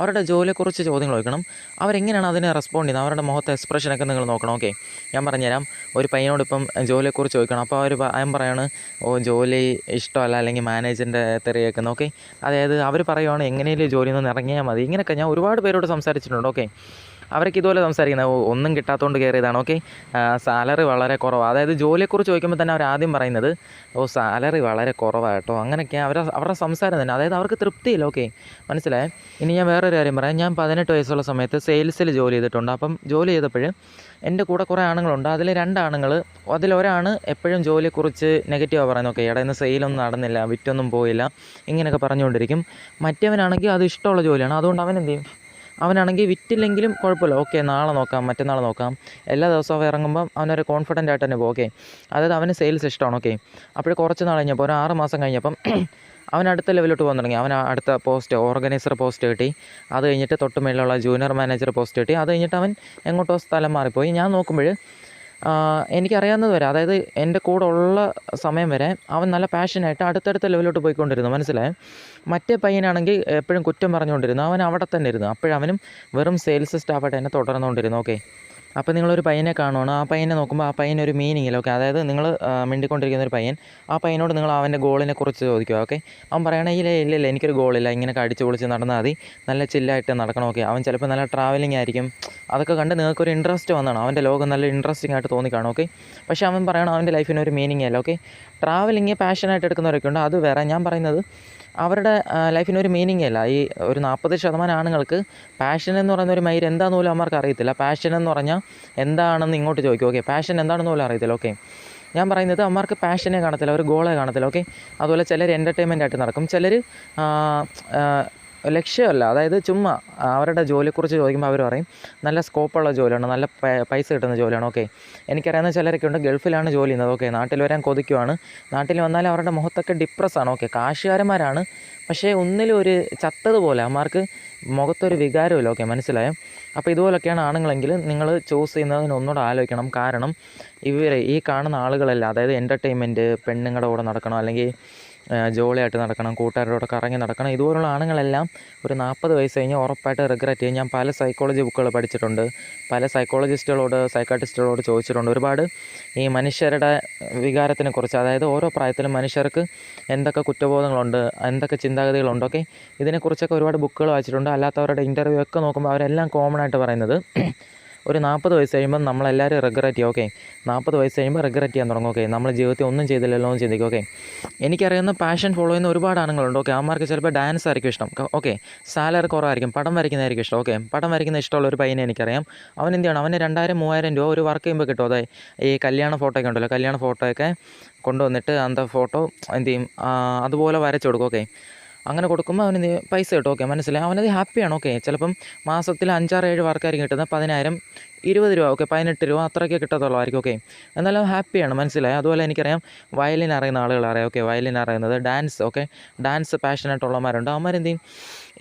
അവരുടെ ജോലിയെക്കുറിച്ച് ചോദ്യങ്ങൾ ചോദിക്കണം. അവരെങ്ങനെയാണ് അതിനെ റെസ്പോണ്ട് ചെയ്യുന്നത്, അവരുടെ മുഖത്തെ എക്സ്പ്രഷനൊക്കെ നിങ്ങൾ നോക്കണം. ഓക്കെ, ഞാൻ പറഞ്ഞുതരാം. ഒരു പയ്യനോട് ഇപ്പം ജോലിയെക്കുറിച്ച് ചോദിക്കണം. അപ്പോൾ അവൻ പറയാണ്, ജോലി ഇഷ്ടമല്ല, അല്ലെങ്കിൽ മാനേജറിൻ്റെ തെറി കേൾക്കുന്നു. ഓക്കെ, അതായത് അവർ പറയുവാണ് എങ്ങനെയും ജോലിയിൽ നിന്ന് ഇറങ്ങിയാൽ മതി. ഇങ്ങനെയൊക്കെ ഞാൻ ഒരുപാട് പേരോട് സംസാരിച്ചിട്ടുണ്ട്. ഓക്കെ, അവർക്ക് ഇതുപോലെ സംസാരിക്കുന്നത് ഒന്നും കിട്ടാത്തതുകൊണ്ട് കയറിയതാണ്. ഓക്കെ, സാലറി വളരെ കുറവാണ്. അതായത് ജോലിയെക്കുറിച്ച് ചോദിക്കുമ്പോൾ തന്നെ അവർ ആദ്യം പറയുന്നത് സാലറി വളരെ കുറവാണ് കേട്ടോ, അങ്ങനെയൊക്കെയാണ് അവരുടെ സംസാരം തന്നെ. അതായത് അവർക്ക് തൃപ്തിയില്ല. ഓക്കെ, മനസ്സിലായേ? ഇനി ഞാൻ വേറൊരു കാര്യം പറയാം. ഞാൻ 18 വയസ്സുള്ള സമയത്ത് സെയിൽസിൽ ജോലി ചെയ്തിട്ടുണ്ട്. അപ്പം ജോലി ചെയ്തപ്പോൾ എൻ്റെ കൂടെ കുറേ ആണുങ്ങളുണ്ട്. അതിൽ 2 ആണുങ്ങൾ, അതിലൊരാണ് എപ്പോഴും ജോലിയെക്കുറിച്ച് നെഗറ്റീവാണ് പറയുന്നത്. ഓക്കെ, ഇടയിൽ നിന്ന് സെയിലൊന്നും നടന്നില്ല, വിറ്റൊന്നും പോയില്ല, ഇങ്ങനെയൊക്കെ പറഞ്ഞുകൊണ്ടിരിക്കും. മറ്റവനാണെങ്കിൽ അത് ഇഷ്ടമുള്ള ജോലിയാണ്, അതുകൊണ്ട് അവൻ എന്ത് ചെയ്യും, അവനാണെങ്കിൽ വിറ്റില്ലെങ്കിലും കുഴപ്പമില്ല. ഓക്കെ, നാളെ നോക്കാം, മറ്റന്നാൾ നോക്കാം, എല്ലാ ദിവസവും ഇറങ്ങുമ്പം അവനൊരു കോൺഫിഡൻ്റ് ആയിട്ട് തന്നെ പോകും. ഓക്കെ, അതായത് അവന് സെയിൽസ് ഇഷ്ടമാണ്. ഓക്കെ, അപ്പോൾ കുറച്ച് നാൾ കഴിഞ്ഞപ്പോൾ, ഒരു 6 മാസം കഴിഞ്ഞപ്പം അവൻ അടുത്ത ലെവലിലോട്ട് പോകാൻ തുടങ്ങി. അവൻ അടുത്ത പോസ്റ്റ്, ഓർഗനൈസർ പോസ്റ്റ് കിട്ടി. അത് കഴിഞ്ഞിട്ട് തൊട്ട് മേലുള്ള ജൂനിയർ മാനേജർ പോസ്റ്റ് കിട്ടി. അത് കഴിഞ്ഞിട്ട് അവൻ എങ്ങോട്ടോ സ്ഥലം മാറിപ്പോയി. ഞാൻ നോക്കുമ്പോൾ എനിക്കറിയാവുന്നത് വരെ, അതായത് എൻ്റെ കൂടെ ഉള്ള സമയം വരെ അവൻ നല്ല പാഷനായിട്ട് അടുത്തടുത്ത ലെവലിലോട്ട് പോയിക്കൊണ്ടിരുന്നു. മനസ്സിലായി? മറ്റേ പയ്യനാണെങ്കിൽ എപ്പോഴും കുറ്റം പറഞ്ഞുകൊണ്ടിരുന്നു. അവൻ അവിടെ തന്നെ ഇരുന്നു. അപ്പോഴവനും വെറും സെയിൽസ് സ്റ്റാഫായിട്ട് തന്നെ തുടർന്നുകൊണ്ടിരുന്നു. ഓക്കെ, അപ്പോൾ നിങ്ങളൊരു പയ്യനെ കാണുവാണ്. ആ പയ്യനെ നോക്കുമ്പോൾ ആ പയ്യനൊരു മീനിങ്ങില്ല. ഓക്കെ, അതായത് നിങ്ങൾ മിണ്ടിക്കൊണ്ടിരിക്കുന്ന ഒരു പയ്യൻ, ആ പയ്യനോട് നിങ്ങൾ അവൻ്റെ ഗോളിനെ കുറിച്ച് ചോദിക്കുക. ഓക്കെ, അവൻ പറയണമെങ്കിൽ ഇല്ല എനിക്കൊരു ഗോളില്ല, ഇങ്ങനെയൊക്കെ അടിച്ച് പൊളിച്ച് നടന്നാൽ മതി, നല്ല ചില്ലായിട്ട് നടക്കണം. ഓക്കെ, അവൻ ചിലപ്പോൾ നല്ല ട്രാവലിംഗ് ആയിരിക്കും. അതൊക്കെ കണ്ട് നിങ്ങൾക്കൊരു ഇൻട്രസ്റ്റ് വന്നതാണ്, അവൻ്റെ ലോകം നല്ല ഇൻട്രസ്റ്റിംഗ് ആയിട്ട് തോന്നിക്കാണും. ഓക്കെ, പക്ഷേ അവൻ പറയണം അവൻ്റെ ലൈഫിന് ഒരു മീനിങ് അല്ല. ഓക്കെ, ട്രാവലിംഗ് പാഷനായിട്ട് എടുക്കുന്നവരൊക്കെ ഉണ്ട്, അത് വേറെ. ഞാൻ പറയുന്നത് അവരുടെ ലൈഫിനൊരു മീനിങ് അല്ല. ഈ ഒരു 40% ആണുങ്ങൾക്ക് പാഷൻ എന്ന് പറയുന്ന ഒരു മൈര് എന്താണെന്ന് പോലും അവർക്ക് അറിയത്തില്ല. പാഷൻ എന്ന് പറഞ്ഞാൽ എന്താണെന്ന് ഇങ്ങോട്ട് ചോദിക്കും. ഓക്കെ, പാഷൻ എന്താണെന്ന് പോലും അറിയത്തില്ല. ഓക്കെ, ഞാൻ പറയുന്നത് അവർക്ക് പാഷനെ കാണത്തില്ല, ഒരു ഗോളെ കാണത്തില്ല. ഓക്കെ, അതുപോലെ ചിലർ എൻ്റർടൈൻമെൻ്റ് ആയിട്ട് നടക്കും, ചിലർ ലക്ഷ്യമല്ല, അതായത് ചുമ്മാ അവരുടെ ജോലിയെക്കുറിച്ച് ചോദിക്കുമ്പോൾ അവർ പറയും നല്ല സ്കോപ്പുള്ള ജോലിയാണ്, നല്ല പൈസ കിട്ടുന്ന ജോലിയാണ്. ഓക്കെ, എനിക്കറിയാവുന്ന ചിലരൊക്കെ ഉണ്ട് ഗൾഫിലാണ് ജോലി ചെയ്യുന്നത്. ഓക്കെ, നാട്ടിൽ വരാൻ കൊതിക്കുവാണ്. നാട്ടിൽ വന്നാൽ അവരുടെ മുഖത്തൊക്കെ ഡിപ്രസ്സാണ്. ഓക്കെ, കാശുകാരന്മാരാണ്, പക്ഷേ ഒന്നിലും ഒരു ചത്തതുപോലെ അവന്മാർക്ക് മുഖത്തൊരു വികാരമില്ല. ഓക്കെ, മനസ്സിലായോ? അപ്പോൾ ഇതുപോലൊക്കെയാണ് ആണുങ്ങളെങ്കിൽ നിങ്ങൾ ചൂസ് ചെയ്യുന്നതിന് ഒന്നുകൂടെ ആലോചിക്കണം. കാരണം ഈ കാണുന്ന ആളുകളല്ല, അതായത് എൻ്റർടൈൻമെൻറ്റ്, പെണ്ണുങ്ങളുടെ കൂടെ നടക്കണം, അല്ലെങ്കിൽ ജോളിയായിട്ട് നടക്കണം, കൂട്ടുകാരുടെ കൂടെ കറങ്ങി നടക്കണം, ഇതുപോലുള്ള ആണുങ്ങളെല്ലാം ഒരു 40 വയസ്സ് കഴിഞ്ഞ് ഉറപ്പായിട്ട് റിഗ്രറ്റ് ചെയ്യും. ഞാൻ പല സൈക്കോളജി ബുക്കുകൾ പഠിച്ചിട്ടുണ്ട്, പല സൈക്കാട്രിസ്റ്റുകളോട് ചോദിച്ചിട്ടുണ്ട്. ഒരുപാട് ഈ മനുഷ്യരുടെ വികാരത്തിനെക്കുറിച്ച്, അതായത് ഓരോ പ്രായത്തിലും മനുഷ്യർക്ക് എന്തൊക്കെ കുറ്റബോധങ്ങളുണ്ട്, എന്തൊക്കെ ചിന്താഗതികളുണ്ട്, ഓക്കെ, ഇതിനെക്കുറിച്ചൊക്കെ ഒരുപാട് ബുക്കുകൾ വായിച്ചിട്ടുണ്ട്. അല്ലാത്തവരുടെ ഇൻ്റർവ്യൂ ഒക്കെ നോക്കുമ്പോൾ അവരെല്ലാം കോമൺ ആയിട്ട് പറയുന്നത് ഒരു 40 വയസ്സ് കഴിയുമ്പോൾ നമ്മളെല്ലാവരും റിഗ്രറ്റ് ചെയ്യും. ഓക്കെ, 40 വയസ്സ് കഴിയുമ്പോൾ റിഗ്രറ്റ് ചെയ്യാൻ തുടങ്ങും. ഓക്കെ, നമ്മൾ ജീവിതത്തിൽ ഒന്നും ചെയ്തില്ലല്ലോ എന്ന് ചിന്തിക്കും. ഓക്കെ, എനിക്കറിയുന്ന പാഷൻ ഫോളോ ചെയ്യുന്ന ഒരുപാട് ആണുങ്ങളുണ്ട്. ഓക്കെ, അവന്മാർക്ക് ചിലപ്പോൾ ഡാൻസ് ആയിരിക്കും ഇഷ്ടം. ഓക്കെ, സാലറി കുറവായിരിക്കും, പടം വരയ്ക്കുന്നതായിരിക്കും ഇഷ്ടം. ഓക്കെ, പടം വരയ്ക്കുന്ന ഇഷ്ടമുള്ള ഒരു പയ്യനെ എനിക്കറിയാം. അവൻ എന്ത് ചെയ്യണം, അവന് 2000-3000 രൂപ ഒരു വർക്ക് ചെയ്യുമ്പോൾ കിട്ടും. അതായത് ഈ കല്യാണ ഫോട്ടോയൊക്കെ ഉണ്ടല്ലോ, കല്യാണ ഫോട്ടോയൊക്കെ കൊണ്ടുവന്നിട്ട് അന്ത ഫോട്ടോ എന്ത് ചെയ്യും, അതുപോലെ വരച്ചു കൊടുക്കും. ഓക്കെ, അങ്ങനെ കൊടുക്കുമ്പോൾ അവന് പൈസ കിട്ടും. ഓക്കെ, മനസ്സിലായി, അവനത് ഹാപ്പിയാണ്. ഓക്കെ, ചിലപ്പം മാസത്തിൽ 5-6-7 വർക്കായിരിക്കും കിട്ടുന്നത്, 10,000, 20 രൂപ, ഓക്കെ, 18 രൂപ അത്രയൊക്കെ കിട്ടത്തുള്ളായിരിക്കും. ഓക്കെ, എന്നാലും ഹാപ്പിയാണ്, മനസ്സിലായി. അതുപോലെ എനിക്കറിയാം വയലിൻ അറിയുന്ന ആളുകളറിയാം. ഓക്കെ, വയലിൻ അറിയുന്നത്, ഡാൻസ്, ഓക്കെ, ഡാൻസ് പാഷനായിട്ടുള്ളവന്മാരുണ്ട്. അവന്മാരെന്ത് ചെയ്യും,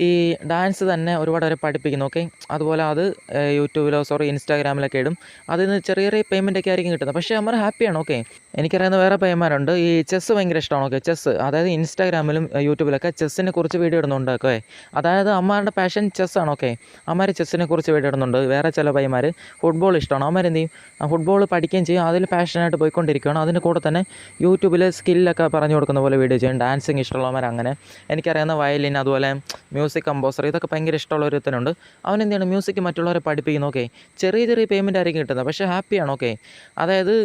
ഈ ഡാൻസ് തന്നെ ഒരുപാട് പേരെ പഠിപ്പിക്കുന്നു. ഓക്കെ, അതുപോലെ അത് ഇൻസ്റ്റാഗ്രാമിലൊക്കെ ഇടും. അതിൽ നിന്ന് ചെറിയ ചെറിയ പേയ്മെൻറ്റൊക്കെ ആയിരിക്കും കിട്ടുന്നത്, പക്ഷേ അവന്മാർ ഹാപ്പിയാണ്. ഓക്കെ, എനിക്കറിയുന്ന വേറെ പയ്യന്മാരുണ്ട്, ഈ ചെസ്സ് ഭയങ്കര ഇഷ്ടമാണ്. ഓക്കെ, ചെസ്സ്, അതായത് ഇൻസ്റ്റാഗ്രാമിലും യൂട്യൂബിലൊക്കെ ചെസ്സിനെ കുറിച്ച് വീഡിയോ ഇടുന്നുണ്ട്. ഓക്കെ, അതായത് അമ്മമാരുടെ പാഷൻ ചെസ്സാണ്. ഓക്കെ, അമ്മമാർ ചെസ്സിനെ കുറിച്ച് വീഡിയോ ഇടുന്നുണ്ട്. വേറെ ചില പയ്യന്മാർ ഫുട്ബോൾ ഇഷ്ടമാണ്, അവന്മാരെന്ത് ചെയ്യും, ഫുട്ബോൾ പഠിക്കുകയും ചെയ്യും, അതിൽ പാഷനായിട്ട് പോയിക്കൊണ്ടിരിക്കുകയാണ്. അതിൻ്റെ കൂടെ തന്നെ യൂട്യൂബിൽ സ്കില്ലൊക്കെ പറഞ്ഞു കൊടുക്കുന്ന പോലെ വീഡിയോ ചെയ്യും. ഡാൻസിങ് ഇഷ്ടമുള്ളവന്മാർ അങ്ങനെ. എനിക്കറിയാവുന്ന വയലിൻ, അതുപോലെ മ്യൂസിക് കമ്പോസർ, ഇതൊക്കെ ഭയങ്കര ഇഷ്ടമുള്ള ഒരുത്തനുണ്ട്. അവൻ എന്ത് ചെയ്യണം, മ്യൂസിക് മറ്റുള്ളവരെ പഠിപ്പിക്കുന്നു. ഓക്കെ, ചെറിയ ചെറിയ പേയ്മെൻ്റ് ആയിരിക്കും കിട്ടുന്നത്, പക്ഷേ ഹാപ്പിയാണ്. ഓക്കെ, അതായത്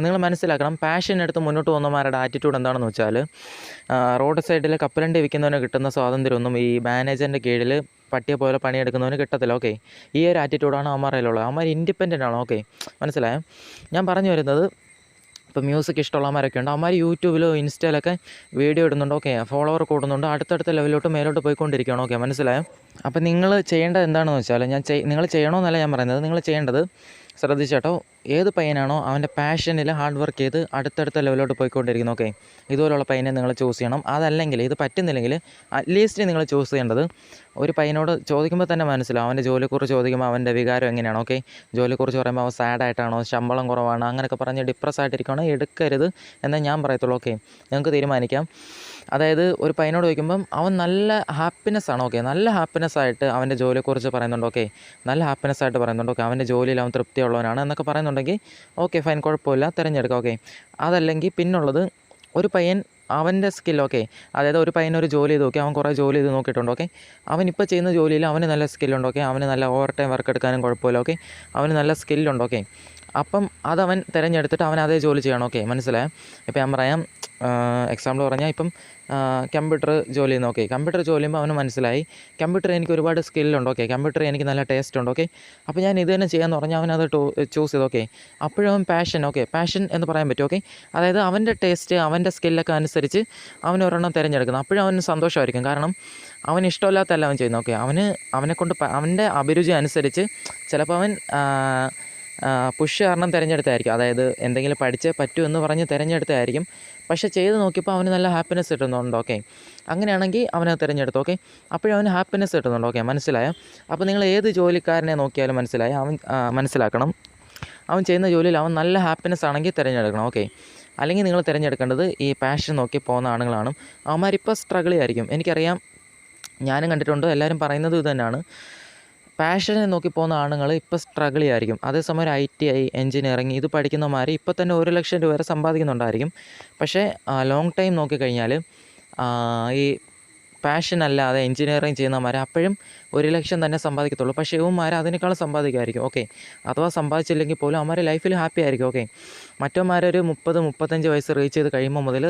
നിങ്ങൾ മനസ്സിലാക്കണം, പാഷൻ എടുത്ത് മുന്നോട്ട് പോകുന്നവന്മാരുടെ ആറ്റിറ്റ്യൂഡ് എന്താണെന്ന് വെച്ചാൽ, റോഡ് സൈഡിൽ കപ്പലണ്ടി വിൽക്കുന്നവന് കിട്ടുന്ന സ്വാതന്ത്ര്യമൊന്നും ഈ മാനേജറിൻ്റെ കീഴിൽ പട്ടിയെ പോലെ പണിയെടുക്കുന്നവന് കിട്ടത്തില്ല. ഓക്കെ, ഈ ഒരു ആറ്റിറ്റ്യൂഡാണ് അവന്മാരിലുള്ളത്. അവന്മാർ ഇൻഡിപെൻഡൻ്റ് ആണ്. ഓക്കെ, മനസ്സിലായോ? ഞാൻ പറഞ്ഞു വരുന്നത്, ഇപ്പോൾ മ്യൂസിക് ഇഷ്ടമുള്ളവന്മാരൊക്കെ ഉണ്ട്, അവന്മാർ യൂട്യൂബിലോ ഇൻസ്റ്റയിലൊക്കെ വീഡിയോ ഇടുന്നുണ്ട്. ഓക്കെ, ഫോളോവർ കൂടുന്നുണ്ട്, അടുത്തടുത്ത ലെവലിലോട്ട് മേലോട്ട് പോയിക്കൊണ്ടിരിക്കുകയാണ്. ഓക്കെ, മനസ്സിലായോ? അപ്പോൾ നിങ്ങൾ ചെയ്യേണ്ടത് എന്താണെന്ന് വെച്ചാൽ, നിങ്ങൾ ചെയ്യണമെന്നല്ല ഞാൻ പറയുന്നത്, നിങ്ങൾ ചെയ്യേണ്ടത് ശ്രദ്ധിച്ചേട്ടോ, ഏത് പയ്യനാണോ അവൻ്റെ പാഷനിൽ ഹാർഡ് വർക്ക് ചെയ്ത് അടുത്തടുത്ത ലെവലിലോട്ട് പോയിക്കൊണ്ടിരിക്കുന്നു. ഓക്കെ, ഇതുപോലുള്ള പയ്യനെ നിങ്ങൾ ചൂസ് ചെയ്യണം. അതല്ലെങ്കിൽ, ഇത് പറ്റുന്നില്ലെങ്കിൽ അറ്റ്ലീസ്റ്റ് നിങ്ങൾ ചൂസ് ചെയ്യേണ്ടത്, ഒരു പയ്യനോട് ചോദിക്കുമ്പോൾ തന്നെ മനസ്സിലാവും, അവൻ്റെ ജോലിയെക്കുറിച്ച് ചോദിക്കുമ്പോൾ അവൻ്റെ വികാരം എങ്ങനെയാണ്. ഓക്കെ, ജോലിയെക്കുറിച്ച് പറയുമ്പോൾ അവൻ സാഡായിട്ടാണോ, ശമ്പളം കുറവാണ്, അങ്ങനെയൊക്കെ പറഞ്ഞ് ഡിപ്രസ് ആയിട്ടിരിക്കുകയാണോ, എടുക്കരുത് എന്നേ ഞാൻ പറയത്തുള്ളൂ. ഓക്കെ, നിങ്ങൾക്ക് തീരുമാനിക്കാം. അതായത് ഒരു പയ്യനോട് ചോദിക്കുമ്പം അവൻ നല്ല ഹാപ്പിനെസ്സാണ്. ഓക്കെ, നല്ല ഹാപ്പിനെസ്സായിട്ട് അവൻ്റെ ജോലിയെക്കുറിച്ച് പറയുന്നുണ്ട്. ഓക്കെ, നല്ല ഹാപ്പിനെസ്സായിട്ട് പറയുന്നുണ്ട്. ഓക്കെ, അവൻ്റെ ജോലിയിൽ അവൻ തൃപ്തിയുള്ളവനാണ് എന്നൊക്കെ പറയുന്നുണ്ടെങ്കിൽ ഓക്കെ, ഫൈൻ, കുഴപ്പമില്ല, തിരഞ്ഞെടുക്കാം. ഓക്കെ, അതല്ലെങ്കിൽ പിന്നുള്ളത്, ഒരു പയ്യൻ അവൻ്റെ സ്കിൽ, ഓക്കെ, അതായത് ഒരു പയ്യൻ ഒരു ജോലി ചെയ്ത് നോക്കി, അവൻ കുറേ ജോലി ചെയ്ത് നോക്കിയിട്ടുണ്ട്. ഓക്കെ, അവനിപ്പോൾ ചെയ്യുന്ന ജോലിയിൽ അവന് നല്ല സ്കില്ലുണ്ട്. ഓക്കെ, അവന് നല്ല ഓവർ ടൈം വർക്ക് എടുക്കാനും കുഴപ്പമില്ല. ഓക്കെ, അവന് നല്ല സ്കില്ലുണ്ട്. ഓക്കെ, അപ്പം അതവൻ തിരഞ്ഞെടുത്തിട്ട് അവൻ അതേ ജോലി ചെയ്യണം. ഓക്കെ, മനസ്സിലായോ? ഇപ്പോൾ ഞാൻ പറയാം, എക്സാമ്പിൾ പറഞ്ഞാൽ, ഇപ്പം കമ്പ്യൂട്ടർ ജോലി ചെയ്യുന്നു. ഓക്കെ, കമ്പ്യൂട്ടർ ജോലി ചെയ്യുമ്പോൾ അവന് മനസ്സിലായി കമ്പ്യൂട്ടർ എനിക്ക് ഒരുപാട് സ്കില്ലുണ്ട്. ഓക്കെ, കമ്പ്യൂട്ടർ എനിക്ക് നല്ല ടേസ്റ്റ് ഉണ്ട്. ഓക്കെ, അപ്പോൾ ഞാൻ ഇത് തന്നെ ചെയ്യാമെന്ന് പറഞ്ഞാൽ അവനത് ചൂസ് ചെയ്തു. ഓക്കെ, അപ്പോഴും അവൻ പാഷൻ, ഓക്കെ, പാഷൻ എന്ന് പറയാൻ പറ്റും. ഓക്കെ, അതായത് അവൻ്റെ ടേസ്റ്റ്, അവൻ്റെ സ്കില്ലൊക്കെ അനുസരിച്ച് അവൻ ഒരെണ്ണം തിരഞ്ഞെടുക്കുന്നത്. അപ്പോഴും അവന് സന്തോഷമായിരിക്കും. കാരണം അവന് ഇഷ്ടമില്ലാത്തല്ല അവൻ ചെയ്യുന്നത്. ഓക്കെ, അവനെക്കൊണ്ട് അവൻ്റെ അഭിരുചി അനുസരിച്ച് ചിലപ്പോൾ അവൻ പുഷ് കാരണം തിരഞ്ഞെടുത്തായിരിക്കും, അതായത് എന്തെങ്കിലും പഠിച്ചേ പറ്റൂ എന്ന് പറഞ്ഞ് തിരഞ്ഞെടുത്തായിരിക്കും, പക്ഷേ ചെയ്ത് നോക്കിയപ്പോൾ അവന് നല്ല ഹാപ്പിനെസ് കിട്ടുന്നുണ്ട്. ഓക്കെ, അങ്ങനെയാണെങ്കിൽ അവനത് തിരഞ്ഞെടുത്തു. ഓക്കെ, അപ്പോഴും അവന് ഹാപ്പിനെസ് കിട്ടുന്നുണ്ട്. ഓക്കെ, മനസ്സിലായോ? അപ്പോൾ നിങ്ങൾ ഏത് ജോലിക്കാരനെ നോക്കിയാലും മനസ്സിലാക്കണം, അവൻ ചെയ്യുന്ന ജോലിയിൽ അവൻ നല്ല ഹാപ്പിനെസ് ആണെങ്കിൽ തിരഞ്ഞെടുക്കണം. ഓക്കെ, അല്ലെങ്കിൽ നിങ്ങൾ തിരഞ്ഞെടുക്കേണ്ടത് ഈ പാഷൻ നോക്കി പോകുന്ന ആണുങ്ങളാണ്. അവന്മാരിപ്പോൾ സ്ട്രഗിൾ ആയിരിക്കും. എനിക്കറിയാം, ഞാനും കണ്ടിട്ടുണ്ട്, എല്ലാവരും പറയുന്നത് ഇത് തന്നെയാണ്. പാഷനെ നോക്കി പോകുന്ന ആണുങ്ങൾ ഇപ്പോൾ സ്ട്രഗിൾ ചെയ്യായിരിക്കും. അതേസമയം ഒരു ITI, എഞ്ചിനീയറിങ് ഇത് പഠിക്കുന്നവന്മാർ ഇപ്പോൾ തന്നെ 1 ലക്ഷം രൂപ വരെ സമ്പാദിക്കുന്നുണ്ടായിരിക്കും. പക്ഷേ ലോങ് ടൈം നോക്കിക്കഴിഞ്ഞാൽ ഈ പാഷൻ അല്ലാതെ എഞ്ചിനീയറിങ് ചെയ്യുന്നവന്മാർ അപ്പോഴും 1 ലക്ഷം തന്നെ സമ്പാദിക്കത്തുള്ളൂ. പക്ഷേ ഇവന്മാർ അതിനേക്കാളും സമ്പാദിക്കുമായിരിക്കും. ഓക്കെ, അഥവാ സമ്പാദിച്ചില്ലെങ്കിൽ പോലും അവന്മാർ ലൈഫിൽ ഹാപ്പി ആയിരിക്കും. ഓക്കെ, മറ്റവന്മാരൊരു 30-35 വയസ്സ് റീച്ച് ചെയ്ത് കഴിയുമ്പോൾ മുതൽ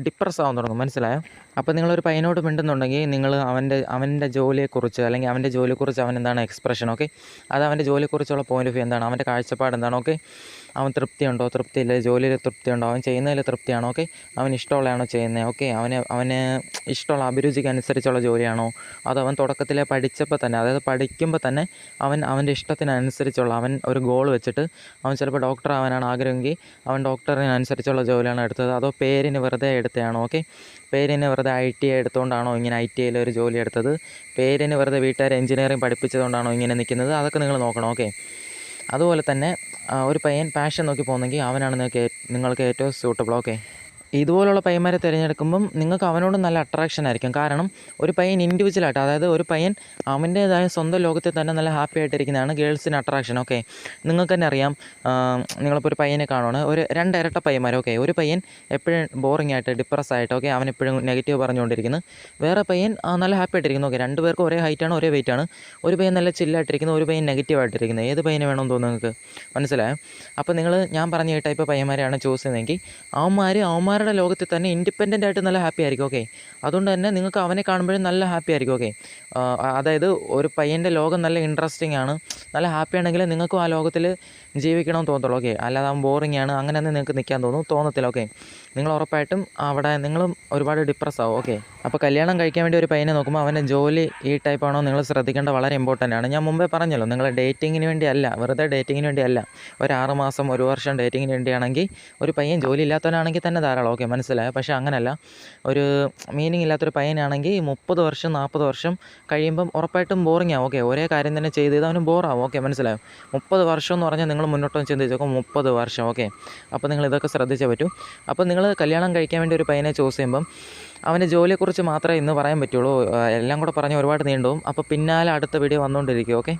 ഡിപ്രസ് ആവാൻ തുടങ്ങും. മനസ്സിലായോ? അപ്പോൾ നിങ്ങളൊരു പയ്യനോട് മിണ്ടുന്നുണ്ടെങ്കിൽ നിങ്ങൾ അവൻ്റെ ജോലിയെക്കുറിച്ച്, അല്ലെങ്കിൽ അവൻ്റെ ജോലിയെക്കുറിച്ച് അവൻ എന്താണ് എക്സ്പ്രഷൻ, ഓക്കെ, അത് അവൻ്റെ ജോലിയെക്കുറിച്ചുള്ള പോയിൻ്റ് ഓഫ് വ്യൂ എന്താണ്, അവൻ്റെ കാഴ്ചപ്പാട് എന്താണ്, ഓക്കെ, അവൻ തൃപ്തിയുണ്ടോ, തൃപ്തിയില്ലേ, ജോലിയിൽ തൃപ്തിയുണ്ടോ, അവൻ ചെയ്യുന്നതിൽ തൃപ്തിയാണോ, ഓക്കെ, അവൻ ഇഷ്ടമുള്ളതാണോ ചെയ്യുന്നത്, ഓക്കെ, അവന് ഇഷ്ടമുള്ള അഭിരുചിക്ക് അനുസരിച്ചുള്ള ജോലിയാണോ, അതോ അവൻ തുടക്കത്തിലെ പഠിച്ചപ്പോൾ തന്നെ, അതായത് പഠിക്കുമ്പോൾ തന്നെ അവൻ്റെ ഇഷ്ടത്തിനനുസരിച്ചുള്ള, അവൻ ഒരു ഗോൾ വെച്ചിട്ട് അവൻ ചിലപ്പോൾ ഡോക്ടർ ആവാനാണ് ആഗ്രഹമെങ്കിൽ അവൻ ഡോക്ടറിനനുസരിച്ചുള്ള ജോലിയാണ് എടുത്തത്, അതോ പേരിന് വെറുതെ എടുത്തതാണോ, ഓക്കെ, പേരിന് വെറുതെ ITI എടുത്തുകൊണ്ടാണോ ഇങ്ങനെ ITIയിൽ ഒരു ജോലി എടുത്തത്, പേരിന് വെറുതെ വീട്ടുകാർ എഞ്ചിനീയറിംഗ് പഠിപ്പിച്ചതുകൊണ്ടാണോ ഇങ്ങനെ നിൽക്കുന്നത്, അതൊക്കെ നിങ്ങൾ നോക്കണം, ഓക്കെ. അതുപോലെ തന്നെ ഒരു പയ്യൻ പാഷൻ നോക്കി പോകുന്നെങ്കിൽ അവനാണ് നിങ്ങൾക്ക് ഏറ്റവും സ്യൂട്ടബിൾ, ഓക്കെ. ഇതുപോലുള്ള പയ്യന്മാരെ തിരഞ്ഞെടുക്കുമ്പം നിങ്ങൾക്ക് അവനോട് നല്ല അട്രാക്ഷൻ ആയിരിക്കും. കാരണം ഒരു പയ്യൻ ഇൻഡിവിജ്വലായിട്ട്, അതായത് ഒരു പയ്യൻ അവൻ്റേതായ സ്വന്തം ലോകത്തിൽ തന്നെ നല്ല ഹാപ്പി ആയിട്ടിരിക്കുന്നതാണ് ഗേൾസിന് അട്രാക്ഷൻ, ഓക്കെ. നിങ്ങൾക്ക് തന്നെ അറിയാം, നിങ്ങളിപ്പോൾ ഒരു പയ്യനെ കാണുകയാണ്, ഒരു 2 ഇരട്ട പയ്യന്മാർ, ഓക്കെ. ഒരു പയ്യൻ എപ്പോഴും ബോറിംഗ് ആയിട്ട്, ഡിപ്രസ് ആയിട്ട്, ഓക്കെ, അവൻ എപ്പോഴും നെഗറ്റീവ് പറഞ്ഞുകൊണ്ടിരിക്കുന്നു. വേറെ പയ്യൻ നല്ല ഹാപ്പി ആയിട്ടിരിക്കുന്നു, ഓക്കെ. 2 പേർക്കും ഒരേ ഹൈറ്റാണ്, ഒരേ വെയിറ്റാണ്. ഒരു പയ്യൻ നല്ല ചില്ലായിട്ടിരിക്കുന്നു, ഒരു പയ്യൻ നെഗറ്റീവായിട്ടിരിക്കുന്നത്. ഏത് പയ്യനെ വേണമെന്ന് തോന്നുന്നു നിങ്ങൾക്ക്? മനസ്സിലായോ? അപ്പോൾ ഞാൻ പറഞ്ഞ ഈ ടൈപ്പ് പയ്യന്മാരെയാണ് ചൂസ് ചെയ്യുന്നതെങ്കിൽ അവന്മാരുടെ ലോകത്തിൽ തന്നെ ഇൻഡിപെൻഡൻ്റ് ആയിട്ട് നല്ല ഹാപ്പി ആയിരിക്കും, ഓക്കെ. അതുകൊണ്ട് തന്നെ നിങ്ങൾക്ക് അവനെ കാണുമ്പോഴും നല്ല ഹാപ്പി ആയിരിക്കും, ഓക്കെ. അതായത് ഒരു പയ്യൻ്റെ ലോകം നല്ല ഇൻട്രസ്റ്റിംഗ് ആണ്, നല്ല ഹാപ്പി ആണെങ്കിൽ നിങ്ങൾക്കും ആ ലോകത്തിൽ ജീവിക്കണമെന്ന് തോന്നത്തുള്ളൂ, ഓക്കെ. അല്ലാതെ അവൻ ബോറിംഗ് ആണ് അങ്ങനെയൊന്നും നിങ്ങൾക്ക് നിൽക്കാൻ തോന്നത്തില്ല, ഓക്കെ. നിങ്ങൾ ഉറപ്പായിട്ടും അവിടെ നിങ്ങളും ഒരുപാട് ഡിപ്രസ് ആവും, ഓക്കെ. അപ്പോൾ കല്യാണം കഴിക്കാൻ വേണ്ടി ഒരു പയ്യനെ നോക്കുമ്പോൾ അവൻ്റെ ജോലി ഈ ടൈപ്പാണോ നിങ്ങൾ ശ്രദ്ധിക്കേണ്ട, വളരെ ഇമ്പോർട്ടൻ്റ് ആണ്. ഞാൻ മുമ്പേ പറഞ്ഞല്ലോ, നിങ്ങൾ ഡേറ്റിങ്ങിന് വേണ്ടിയല്ല, വെറുതെ ഡേറ്റിങ്ങിന് വേണ്ടിയല്ല, ഒരു 6 മാസം 1 വർഷം ഡേറ്റിങ്ങിന് വേണ്ടിയാണെങ്കിൽ ഒരു പയ്യൻ ജോലി ഇല്ലാത്തവനാണെങ്കിൽ തന്നെ ധാരാളം, ഓക്കെ, മനസ്സിലായോ? പക്ഷേ അങ്ങനെയല്ല, ഒരു മീനിങ് ഇല്ലാത്തൊരു പയ്യനാണെങ്കിൽ 30 വർഷം 40 വർഷം കഴിയുമ്പം ഉറപ്പായിട്ടും ബോറിംഗ് ആവും, ഓക്കെ. ഒരേ കാര്യം തന്നെ ചെയ്ത് അവന് ബോറാവും, ഓക്കെ, മനസ്സിലായോ? 30 വർഷം എന്ന് പറഞ്ഞാൽ നിങ്ങൾ മുന്നോട്ട് ചിന്തിച്ച് നോക്കും, 30 വർഷം, ഓക്കെ. അപ്പോൾ നിങ്ങൾ ഇതൊക്കെ ശ്രദ്ധിച്ചേ പറ്റൂ. അപ്പോൾ നിങ്ങൾ കല്യാണം കഴിക്കാൻ വേണ്ടി ഒരു പയ്യനെ ചൂസ് ചെയ്യുമ്പം അവൻ്റെ ജോലിയെക്കുറിച്ച് മാത്രമേ ഇന്ന് പറയാൻ പറ്റുള്ളൂ, എല്ലാം കൂടെ പറഞ്ഞ് ഒരുപാട് നീണ്ടുപോകും. അപ്പോൾ പിന്നാലെ അടുത്ത വീഡിയോ വന്നുകൊണ്ടിരിക്കും, ഓക്കെ.